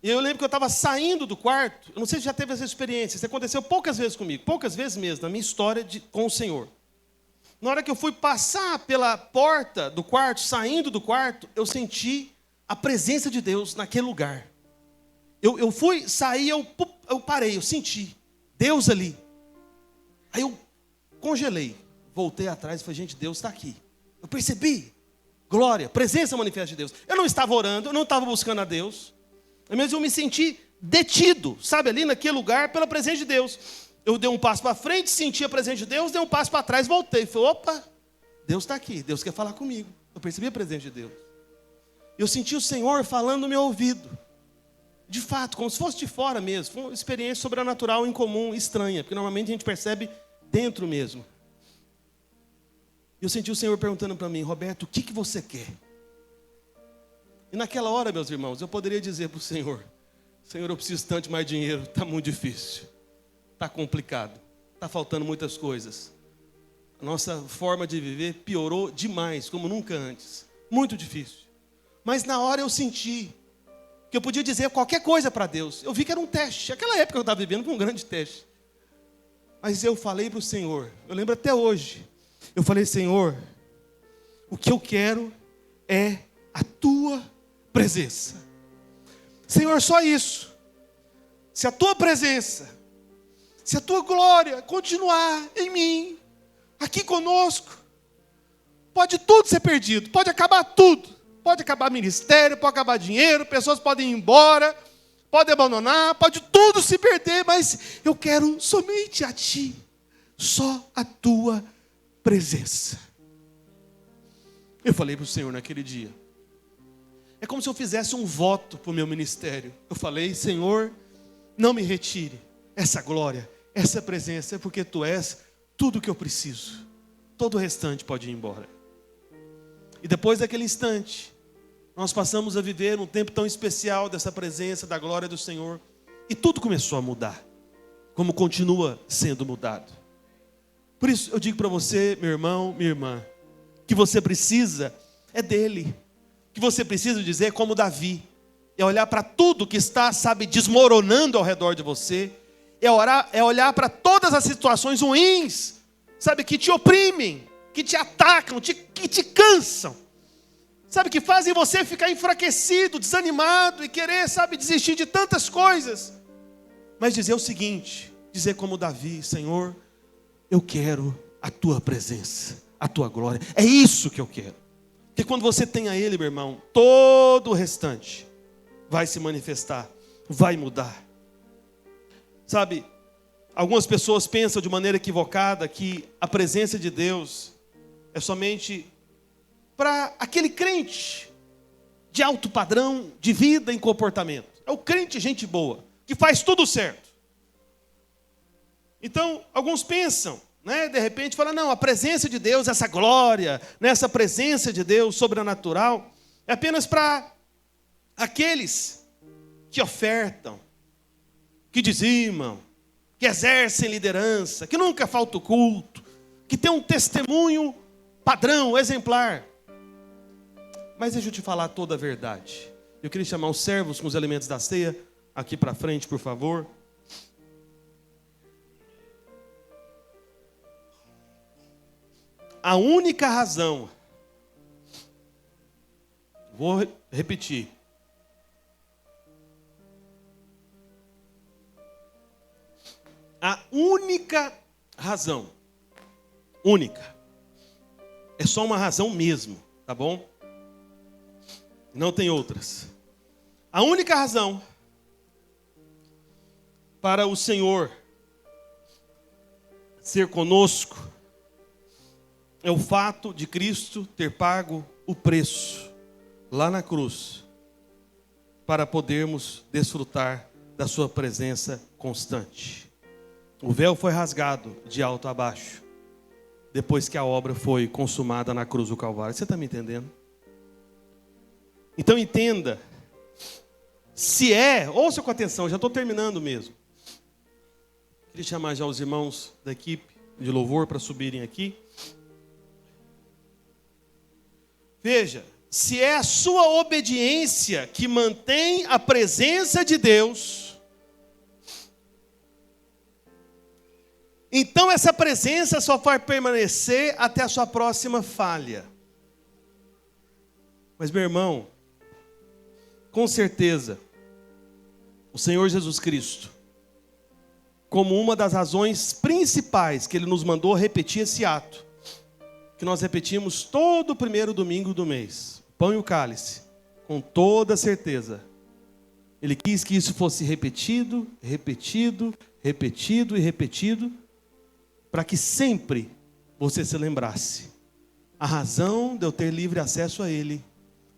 [SPEAKER 1] E eu lembro que eu estava saindo do quarto, eu não sei se já teve essa experiência, isso aconteceu poucas vezes comigo, poucas vezes mesmo, na minha história com o Senhor. Na hora que eu fui passar pela porta do quarto, saindo do quarto, eu senti a presença de Deus naquele lugar. Eu fui, saí, eu parei, eu senti Deus ali. Aí eu congelei, voltei atrás e falei, gente, Deus está aqui. Eu percebi, glória, presença manifesta de Deus. Eu não estava orando, eu não estava buscando a Deus, mas eu me senti detido, sabe, ali naquele lugar, pela presença de Deus. Eu dei um passo para frente, senti a presença de Deus, dei um passo para trás, voltei. Falei, opa, Deus está aqui, Deus quer falar comigo. Eu percebi a presença de Deus. Eu senti o Senhor falando no meu ouvido. De fato, como se fosse de fora mesmo. Foi uma experiência sobrenatural, incomum, estranha. Porque normalmente a gente percebe dentro mesmo. Eu senti o Senhor perguntando para mim, Roberto, o que você quer? E naquela hora, meus irmãos, eu poderia dizer para o Senhor, Senhor, eu preciso tanto de mais dinheiro, está muito difícil. Está complicado, está faltando muitas coisas. A nossa forma de viver piorou demais, como nunca antes. Muito difícil. Mas na hora eu senti que eu podia dizer qualquer coisa para Deus. Eu vi que era um teste. Aquela época eu estava vivendo com um grande teste. Mas eu falei para o Senhor, eu lembro até hoje. Eu falei, Senhor, o que eu quero é a Tua presença. Senhor, só isso. Se a Tua presença, se a Tua glória continuar em mim, aqui conosco, pode tudo ser perdido, pode acabar tudo. Pode acabar ministério, pode acabar dinheiro, pessoas podem ir embora, podem abandonar, pode tudo se perder, mas eu quero somente a Ti, só a Tua presença. Eu falei para o Senhor naquele dia, é como se eu fizesse um voto para o meu ministério. Eu falei, Senhor, não me retire essa glória, essa presença, é porque Tu és tudo o que eu preciso. Todo o restante pode ir embora. E depois daquele instante, nós passamos a viver um tempo tão especial dessa presença, da glória do Senhor. E tudo começou a mudar, como continua sendo mudado. Por isso eu digo para você, meu irmão, minha irmã, que você precisa é dele. Que você precisa dizer como Davi, é olhar para tudo que está, sabe, desmoronando ao redor de você, é olhar para todas as situações ruins, sabe, que te oprimem, que te atacam, que te cansam, sabe, que fazem você ficar enfraquecido, desanimado e querer, sabe, desistir de tantas coisas. Mas dizer o seguinte, dizer como Davi, Senhor, eu quero a Tua presença, a Tua glória, é isso que eu quero. Porque quando você tem a Ele, meu irmão, todo o restante vai se manifestar, vai mudar. Sabe, algumas pessoas pensam de maneira equivocada que a presença de Deus é somente para aquele crente de alto padrão de vida e comportamento. É o crente gente boa, que faz tudo certo. Então, alguns pensam, né, de repente, falam, não, a presença de Deus, essa glória, essa presença de Deus sobrenatural, é apenas para aqueles que ofertam, que dizimam, que exercem liderança, que nunca falta o culto, que tem um testemunho padrão, exemplar. Mas deixa eu te falar toda a verdade. Eu queria chamar os servos com os elementos da ceia aqui para frente, por favor. A única razão, vou repetir, a única razão, única, é só uma razão mesmo, tá bom? Não tem outras. A única razão para o Senhor ser conosco é o fato de Cristo ter pago o preço lá na cruz para podermos desfrutar da sua presença constante. O véu foi rasgado de alto a baixo depois que a obra foi consumada na cruz do Calvário. Você está me entendendo? Então entenda, ouça com atenção, já estou terminando mesmo. Queria chamar já os irmãos da equipe de louvor para subirem aqui. Veja, se é a sua obediência que mantém a presença de Deus, então essa presença só vai permanecer até a sua próxima falha. Mas, meu irmão, com certeza, o Senhor Jesus Cristo, como uma das razões principais que Ele nos mandou repetir esse ato, que nós repetimos todo o primeiro domingo do mês, o pão e o cálice, com toda certeza, Ele quis que isso fosse repetido, repetido, repetido e repetido, para que sempre você se lembrasse. A razão de eu ter livre acesso a Ele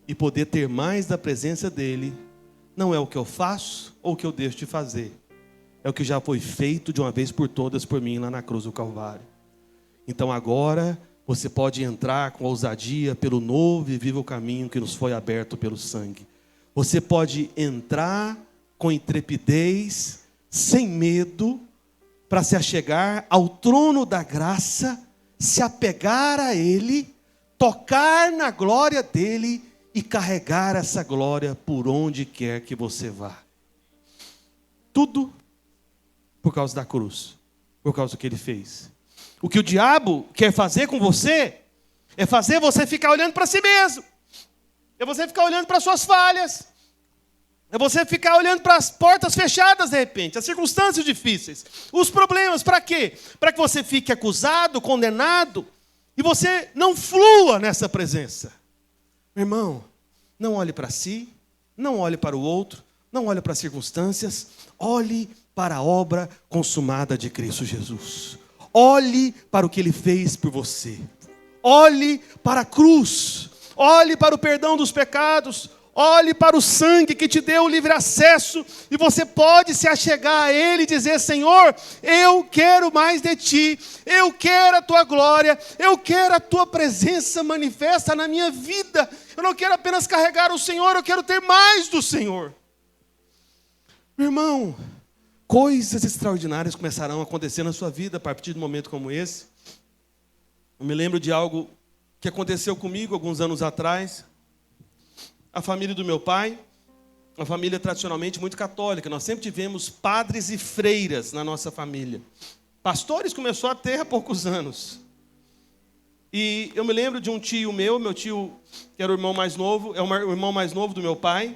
[SPEAKER 1] e poder ter mais da presença dEle, não é o que eu faço ou o que eu deixo de fazer. É o que já foi feito de uma vez por todas por mim lá na cruz do Calvário. Então agora você pode entrar com ousadia pelo novo e vivo caminho que nos foi aberto pelo sangue. Você pode entrar com intrepidez, sem medo, para se achegar ao trono da graça, se apegar a Ele, tocar na glória dEle e carregar essa glória por onde quer que você vá. Tudo por causa da cruz, por causa do que Ele fez. O que o diabo quer fazer com você é fazer você ficar olhando para si mesmo. É você ficar olhando para suas falhas. É você ficar olhando para as portas fechadas de repente, as circunstâncias difíceis, os problemas. Para quê? Para que você fique acusado, condenado e você não flua nessa presença. Meu irmão, não olhe para si, não olhe para o outro, não olhe para as circunstâncias, olhe para a obra consumada de Cristo Jesus. Olhe para o que Ele fez por você. Olhe para a cruz. Olhe para o perdão dos pecados. Olhe para o sangue que te deu o livre acesso. E você pode se achegar a Ele e dizer: Senhor, eu quero mais de Ti. Eu quero a Tua glória. Eu quero a Tua presença manifesta na minha vida. Eu não quero apenas carregar o Senhor, eu quero ter mais do Senhor. Meu irmão, coisas extraordinárias começarão a acontecer na sua vida a partir de um momento como esse. Eu me lembro de algo que aconteceu comigo alguns anos atrás. A família do meu pai, uma família tradicionalmente muito católica. Nós sempre tivemos padres e freiras na nossa família. Pastores começou a ter há poucos anos. E eu me lembro de um tio meu tio, que era o irmão mais novo, é o irmão mais novo do meu pai,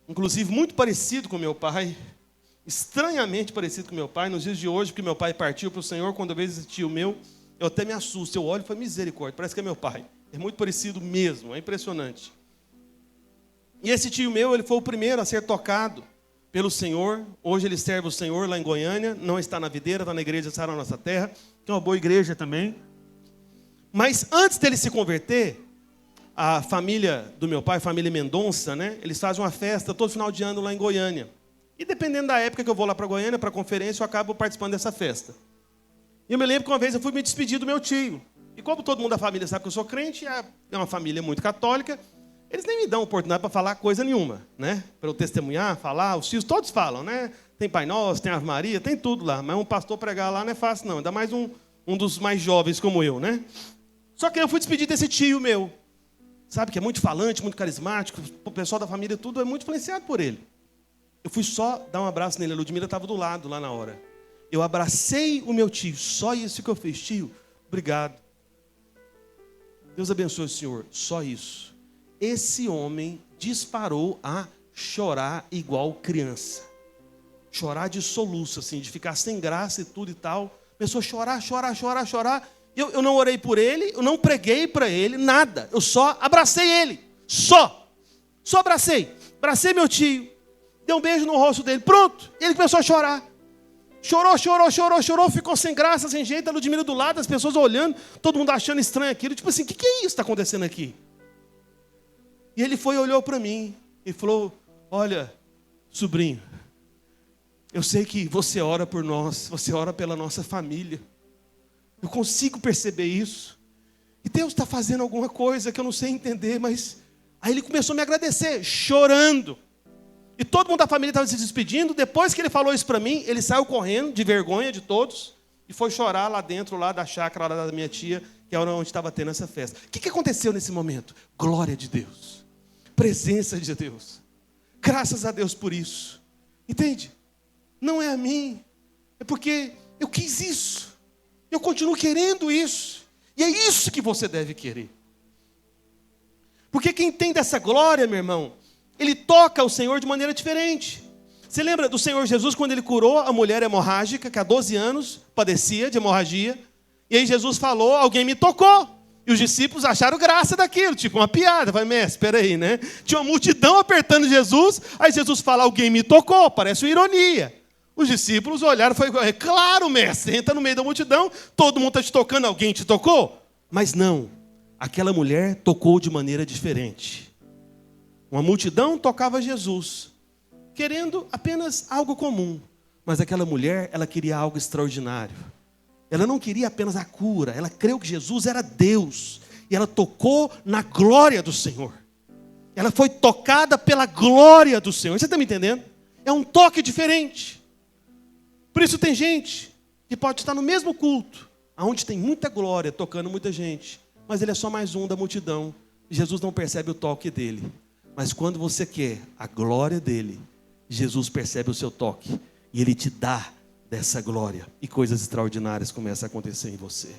[SPEAKER 1] inclusive muito parecido com meu pai, estranhamente parecido com meu pai, nos dias de hoje, porque meu pai partiu para o Senhor. Quando eu vejo esse tio meu, eu até me assusto, eu olho e falo: misericórdia, parece que é meu pai. É muito parecido mesmo, é impressionante. E esse tio meu, ele foi o primeiro a ser tocado pelo Senhor. Hoje ele serve o Senhor lá em Goiânia, não está na videira, está na igreja Sara na Nossa Terra, que é uma boa igreja também. Mas antes dele se converter, a família do meu pai, a família Mendonça, né? Eles fazem uma festa todo final de ano lá em Goiânia. E dependendo da época que eu vou lá para Goiânia, para a conferência, eu acabo participando dessa festa. E eu me lembro que uma vez eu fui me despedir do meu tio. E como todo mundo da família sabe que eu sou crente, é uma família muito católica, eles nem me dão oportunidade para falar coisa nenhuma, né? Para eu testemunhar, falar, os tios todos falam, né? Tem Pai Nosso, tem Ave Maria, tem tudo lá. Mas um pastor pregar lá não é fácil, não. Ainda mais um dos mais jovens como eu, né? Só que eu fui despedir desse tio meu. Sabe, que é muito falante, muito carismático. O pessoal da família, tudo é muito influenciado por ele. Eu fui só dar um abraço nele. A Ludmila estava do lado, lá na hora. Eu abracei o meu tio. Só isso que eu fiz. Tio, obrigado. Deus abençoe o senhor. Só isso. Esse homem disparou a chorar igual criança. Chorar de soluço, assim, de ficar sem graça e tudo e tal. Começou a chorar. Eu não orei por ele, eu não preguei para ele, nada. Eu só abracei ele. Só abracei. Abracei meu tio. Dei um beijo no rosto dele. Pronto. E ele começou a chorar. Chorou. Ficou sem graça, sem jeito. A Ludmila do lado, as pessoas olhando. Todo mundo achando estranho aquilo. Tipo assim, o que é isso que está acontecendo aqui? E ele olhou para mim e falou, olha, sobrinho, eu sei que você ora por nós, você ora pela nossa família. Eu consigo perceber isso. E Deus está fazendo alguma coisa que eu não sei entender, mas... Aí ele começou a me agradecer, chorando. E todo mundo da família estava se despedindo. Depois que ele falou isso para mim, ele saiu correndo, de vergonha de todos, e foi chorar lá dentro, lá da chácara lá da minha tia, que era onde estava tendo essa festa. O que aconteceu nesse momento? Glória de Deus. Presença de Deus. Graças a Deus por isso. Entende? Não é a mim. É porque eu quis isso. Eu continuo querendo isso. E é isso que você deve querer. Porque quem tem dessa glória, meu irmão, ele toca o Senhor de maneira diferente. Você lembra do Senhor Jesus quando ele curou a mulher hemorrágica, que há 12 anos padecia de hemorragia? E aí Jesus falou, alguém me tocou. E os discípulos acharam graça daquilo, tipo uma piada. Vai, mestre, espera aí, né? Tinha uma multidão apertando Jesus, aí Jesus fala, alguém me tocou, parece uma ironia. Os discípulos olharam e falaram, claro, mestre, entra no meio da multidão, todo mundo está te tocando, alguém te tocou? Mas não, aquela mulher tocou de maneira diferente. Uma multidão tocava Jesus, querendo apenas algo comum. Mas aquela mulher, ela queria algo extraordinário. Ela não queria apenas a cura, ela creu que Jesus era Deus. E ela tocou na glória do Senhor. Ela foi tocada pela glória do Senhor. Você está me entendendo? É um toque diferente. Por isso tem gente que pode estar no mesmo culto, onde tem muita glória, tocando muita gente. Mas ele é só mais um da multidão. E Jesus não percebe o toque dele. Mas quando você quer a glória dele, Jesus percebe o seu toque. E ele te dá dessa glória. E coisas extraordinárias começam a acontecer em você.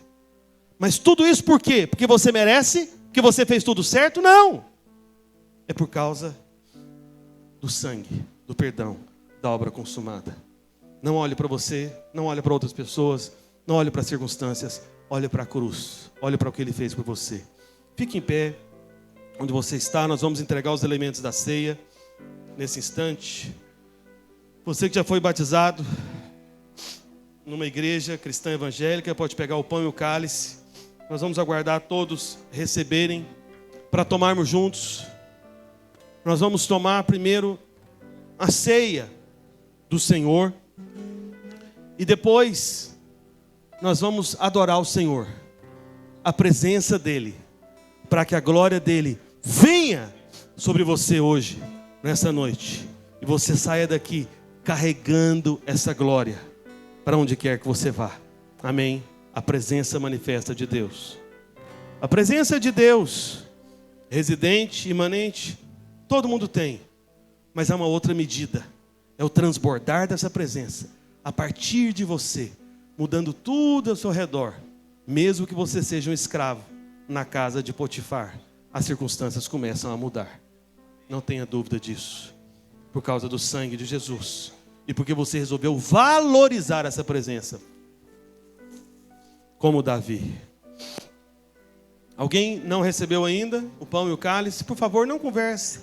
[SPEAKER 1] Mas tudo isso por quê? Porque você merece? Porque você fez tudo certo? Não. É por causa do sangue, do perdão, da obra consumada. Não olhe para você, não olhe para outras pessoas, não olhe para as circunstâncias, olhe para a cruz, olhe para o que ele fez por você. Fique em pé, onde você está, nós vamos entregar os elementos da ceia, nesse instante. Você que já foi batizado numa igreja cristã evangélica, pode pegar o pão e o cálice. Nós vamos aguardar todos receberem, para tomarmos juntos. Nós vamos tomar primeiro a ceia do Senhor. E depois, nós vamos adorar o Senhor, a presença dEle, para que a glória dEle venha sobre você hoje, nessa noite. E você saia daqui carregando essa glória, para onde quer que você vá. Amém? A presença manifesta de Deus. A presença de Deus, residente, imanente, todo mundo tem. Mas há uma outra medida, é o transbordar dessa presença. A partir de você, mudando tudo ao seu redor, mesmo que você seja um escravo na casa de Potifar, as circunstâncias começam a mudar. Não tenha dúvida disso. Por causa do sangue de Jesus. E porque você resolveu valorizar essa presença. Como Davi. Alguém não recebeu ainda o pão e o cálice? Por favor, não converse.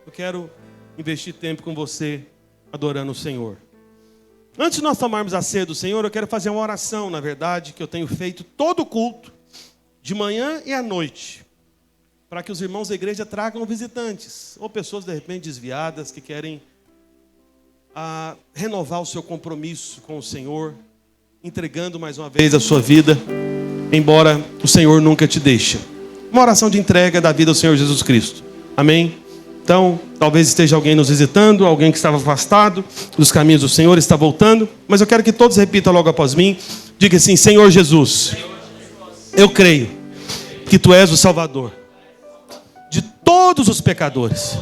[SPEAKER 1] Eu quero investir tempo com você, adorando o Senhor. Antes de nós tomarmos a ceia do Senhor, eu quero fazer uma oração, na verdade, que eu tenho feito todo culto, de manhã e à noite. para que os irmãos da igreja tragam visitantes, ou pessoas de repente desviadas que querem renovar o seu compromisso com o Senhor, entregando mais uma vez a sua vida, embora o Senhor nunca te deixe. Uma oração de entrega da vida ao Senhor Jesus Cristo. Amém? Então, talvez esteja alguém nos visitando, alguém que estava afastado dos caminhos do Senhor, está voltando. Mas eu quero que todos repitam logo após mim. Diga assim: Senhor Jesus, eu creio que Tu és o Salvador de todos os pecadores.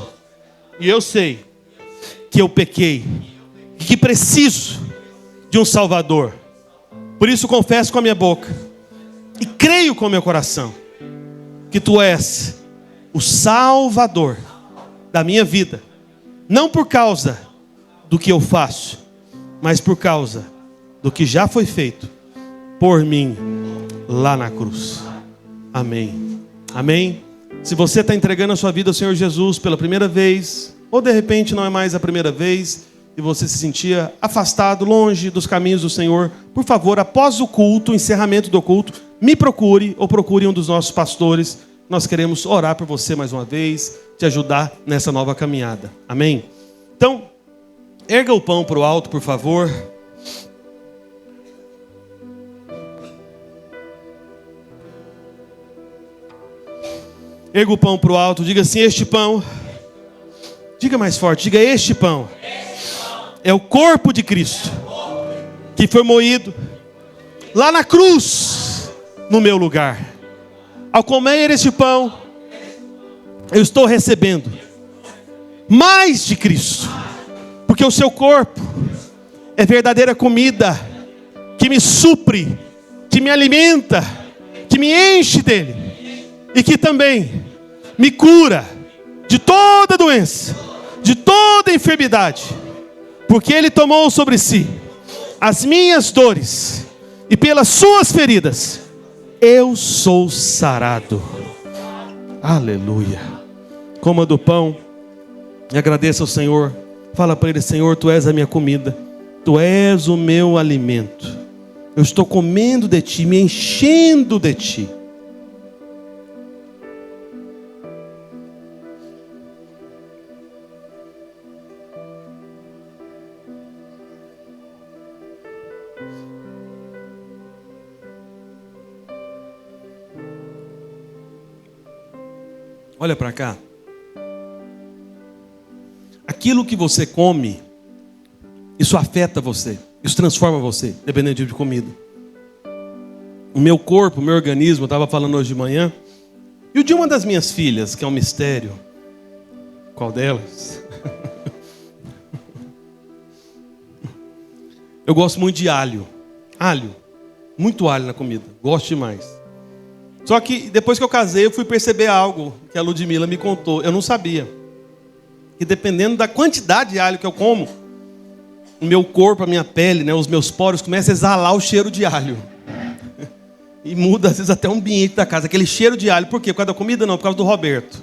[SPEAKER 1] E eu sei que eu pequei e que preciso de um Salvador. Por isso confesso com a minha boca e creio com o meu coração que Tu és o Salvador da minha vida, não por causa do que eu faço, mas por causa do que já foi feito por mim lá na cruz. Amém. Amém. Se você está entregando a sua vida ao Senhor Jesus pela primeira vez, ou de repente não é mais a primeira vez, e você se sentia afastado, longe dos caminhos do Senhor, por favor, após o culto, o encerramento do culto, me procure ou procure um dos nossos pastores. Nós queremos orar por você mais uma vez, te ajudar nessa nova caminhada. Amém? Então, erga o pão para o alto, por favor. Erga o pão para o alto, diga assim: este pão, diga mais forte, diga: este pão é o corpo de Cristo, que foi moído lá na cruz, no meu lugar. Ao comer este pão, eu estou recebendo mais de Cristo, porque o seu corpo é verdadeira comida, que me supre, que me alimenta, que me enche dele, e que também me cura de toda doença, de toda enfermidade, porque ele tomou sobre si as minhas dores, e pelas suas feridas eu sou sarado. Aleluia. Coma do pão e agradeça ao Senhor. Fala para Ele: Senhor, Tu és a minha comida, Tu és o meu alimento. Eu estou comendo de Ti, me enchendo de Ti. Olha para cá. Aquilo que você come, isso afeta você, isso transforma você, dependendo do tipo de comida. O meu corpo, o meu organismo, eu estava falando hoje de manhã, e o de uma das minhas filhas, que é um mistério. Qual delas? Eu gosto muito de alho. Alho. Muito alho na comida. Gosto demais. Só que depois que eu casei, eu fui perceber algo que a Ludmila me contou. Eu não sabia. Que dependendo da quantidade de alho que eu como, o meu corpo, a minha pele, né, os meus poros começam a exalar o cheiro de alho. E muda às vezes até o ambiente da casa. Aquele cheiro de alho. Por quê? Por causa da comida? Não, por causa do Roberto.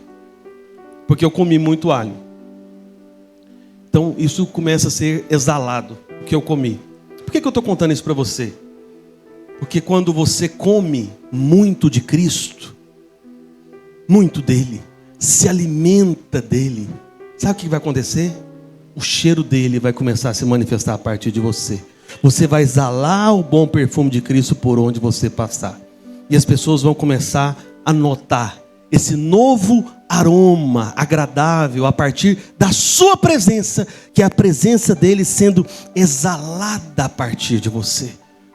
[SPEAKER 1] Porque eu comi muito alho. Então isso começa a ser exalado, o que eu comi. Por que eu estou contando isso para você? Porque quando você come muito de Cristo, muito dele, se alimenta dele, sabe o que vai acontecer? O cheiro dele vai começar a se manifestar a partir de você. Você vai exalar o bom perfume de Cristo por onde você passar. E as pessoas vão começar a notar esse novo aroma agradável a partir da sua presença, que é a presença dele sendo exalada a partir de você.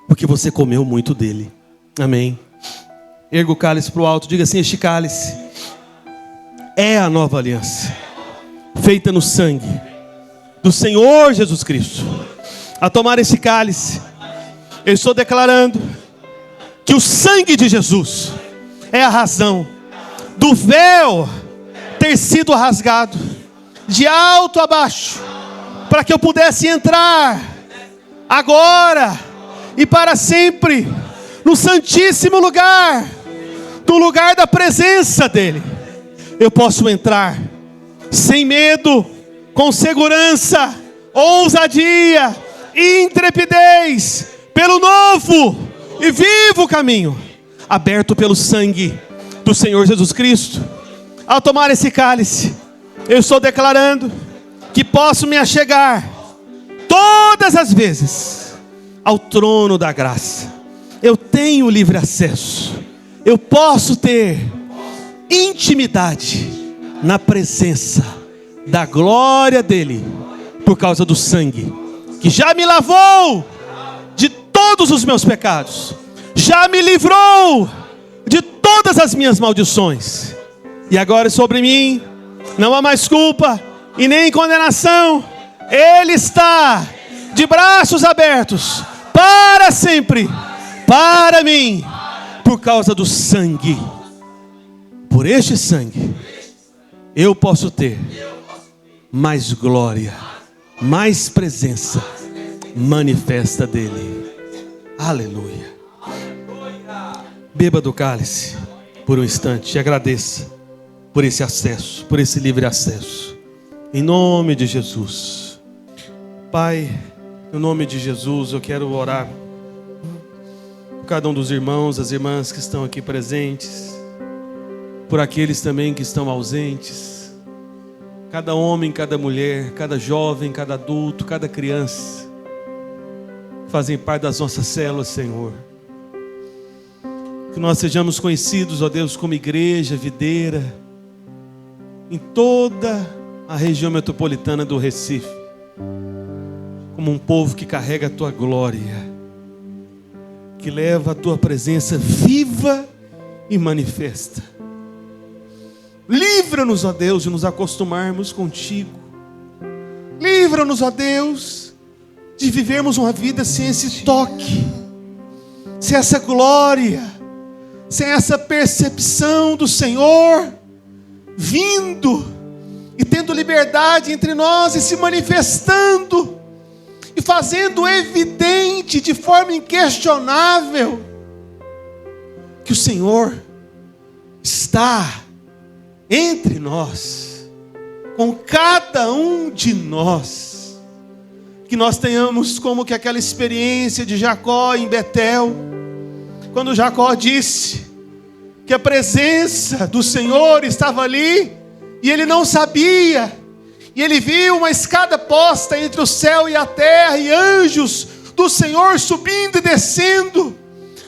[SPEAKER 1] Porque você comeu muito dele. Amém. Erga o cálice para o alto. Diga assim: este cálice é a nova aliança, feita no sangue do Senhor Jesus Cristo. A tomar esse cálice, eu estou declarando que o sangue de Jesus é a razão do véu ter sido rasgado de alto a baixo, para que eu pudesse entrar agora e para sempre no santíssimo lugar, no lugar da presença dele. Eu posso entrar sem medo, com segurança, ousadia e intrepidez, pelo novo e vivo caminho, aberto pelo sangue do Senhor Jesus Cristo. ao tomar esse cálice, eu estou declarando que posso me achegar todas as vezes ao trono da graça. Eu tenho livre acesso. Eu posso ter intimidade na presença da glória dele, por causa do sangue que já me lavou de todos os meus pecados, já me livrou de todas as minhas maldições, e agora sobre mim não há mais culpa e nem condenação. Ele está de braços abertos para sempre, para mim, por causa do sangue. Por este sangue eu posso ter mais glória, mais presença manifesta dele. Aleluia. Beba do cálice por um instante e agradeça por esse acesso, por esse livre acesso, em nome de Jesus. Pai, no nome de Jesus eu quero orar por cada um dos irmãos, as irmãs que estão aqui presentes, por aqueles também que estão ausentes, cada homem, cada mulher, cada jovem, cada adulto, cada criança, fazem parte das nossas células, Senhor. Que nós sejamos conhecidos, ó Deus, como igreja videira, em toda a região metropolitana do Recife, como um povo que carrega a Tua glória, que leva a Tua presença viva e manifesta. Livra-nos, ó Deus, de nos acostumarmos contigo. Livra-nos, ó Deus, de vivermos uma vida sem esse toque, sem essa glória, sem essa percepção do Senhor vindo e tendo liberdade entre nós e se manifestando e fazendo evidente de forma inquestionável que o Senhor está entre nós, com cada um de nós. Que nós tenhamos como que aquela experiência de Jacó em Betel, quando Jacó disse que a presença do Senhor estava ali e ele não sabia, e ele viu uma escada posta entre o céu e a terra, e anjos do Senhor subindo e descendo,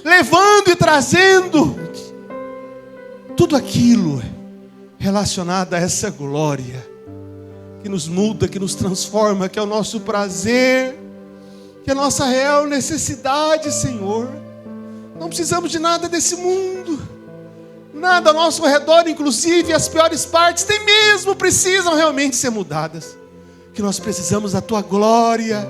[SPEAKER 1] levando e trazendo tudo aquilo relacionado a essa glória que nos muda, que nos transforma, que é o nosso prazer, que é a nossa real necessidade, Senhor. Não precisamos de nada desse mundo, nada ao nosso redor, inclusive as piores partes, nem mesmo precisam realmente ser mudadas. Que nós precisamos da Tua glória,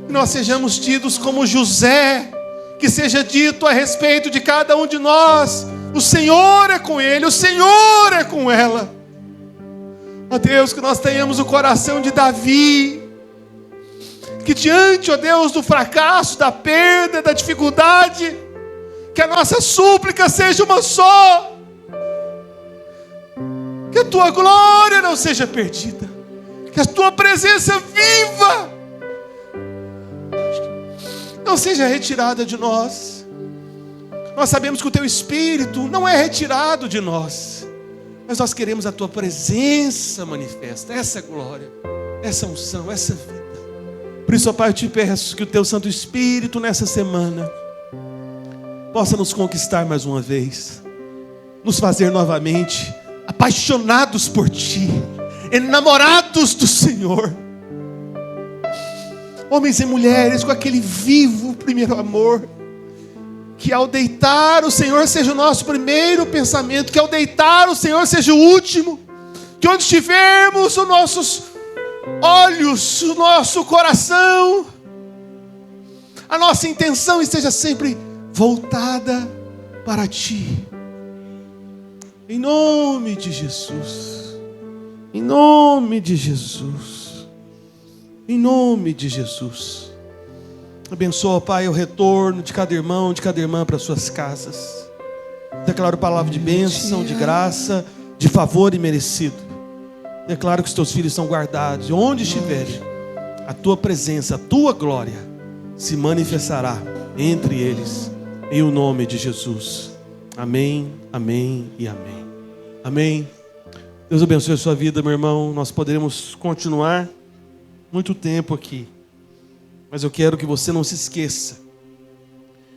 [SPEAKER 1] que nós sejamos tidos como José, que seja dito a respeito de cada um de nós: o Senhor é com ele, o Senhor é com ela. Ó Deus, que nós tenhamos o coração de Davi, que diante, ó Deus, do fracasso, da perda, da dificuldade, que a nossa súplica seja uma só: que a Tua glória não seja perdida, que a Tua presença viva não seja retirada de nós. Nós sabemos que o Teu Espírito não é retirado de nós, mas nós queremos a Tua presença manifesta, essa glória, essa unção, essa vida. Por isso, ó Pai, eu te peço que o Teu Santo Espírito nessa semana possa nos conquistar mais uma vez, nos fazer novamente apaixonados por Ti, enamorados do Senhor, homens e mulheres com aquele vivo primeiro amor, que ao deitar o Senhor seja o nosso primeiro pensamento, que ao deitar o Senhor seja o último, que onde estivermos os nossos olhos, o nosso coração, a nossa intenção esteja sempre voltada para Ti. Em nome de Jesus, em nome de Jesus, em nome de Jesus. Abençoa, Pai, o retorno de cada irmão, de cada irmã para suas casas. Declaro palavra de bênção, de graça, de favor imerecido. Declaro que os Teus filhos são guardados, e onde estiverem, a Tua presença, a Tua glória se manifestará entre eles, em o nome de Jesus. Amém, amém e amém. Amém. Deus abençoe a sua vida, meu irmão. Nós poderemos continuar muito tempo aqui, mas eu quero que você não se esqueça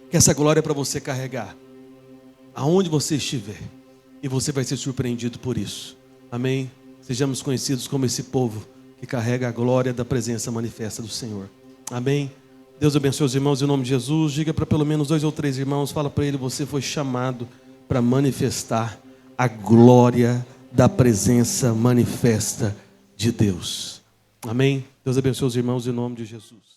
[SPEAKER 1] que essa glória é para você carregar aonde você estiver, e você vai ser surpreendido por isso. Amém? Sejamos conhecidos como esse povo que carrega a glória da presença manifesta do Senhor. Amém? Deus abençoe os irmãos em nome de Jesus. Diga para pelo menos 2 ou 3 irmãos, fala para ele: você foi chamado para manifestar a glória da presença manifesta de Deus. Amém? Deus abençoe os irmãos em nome de Jesus.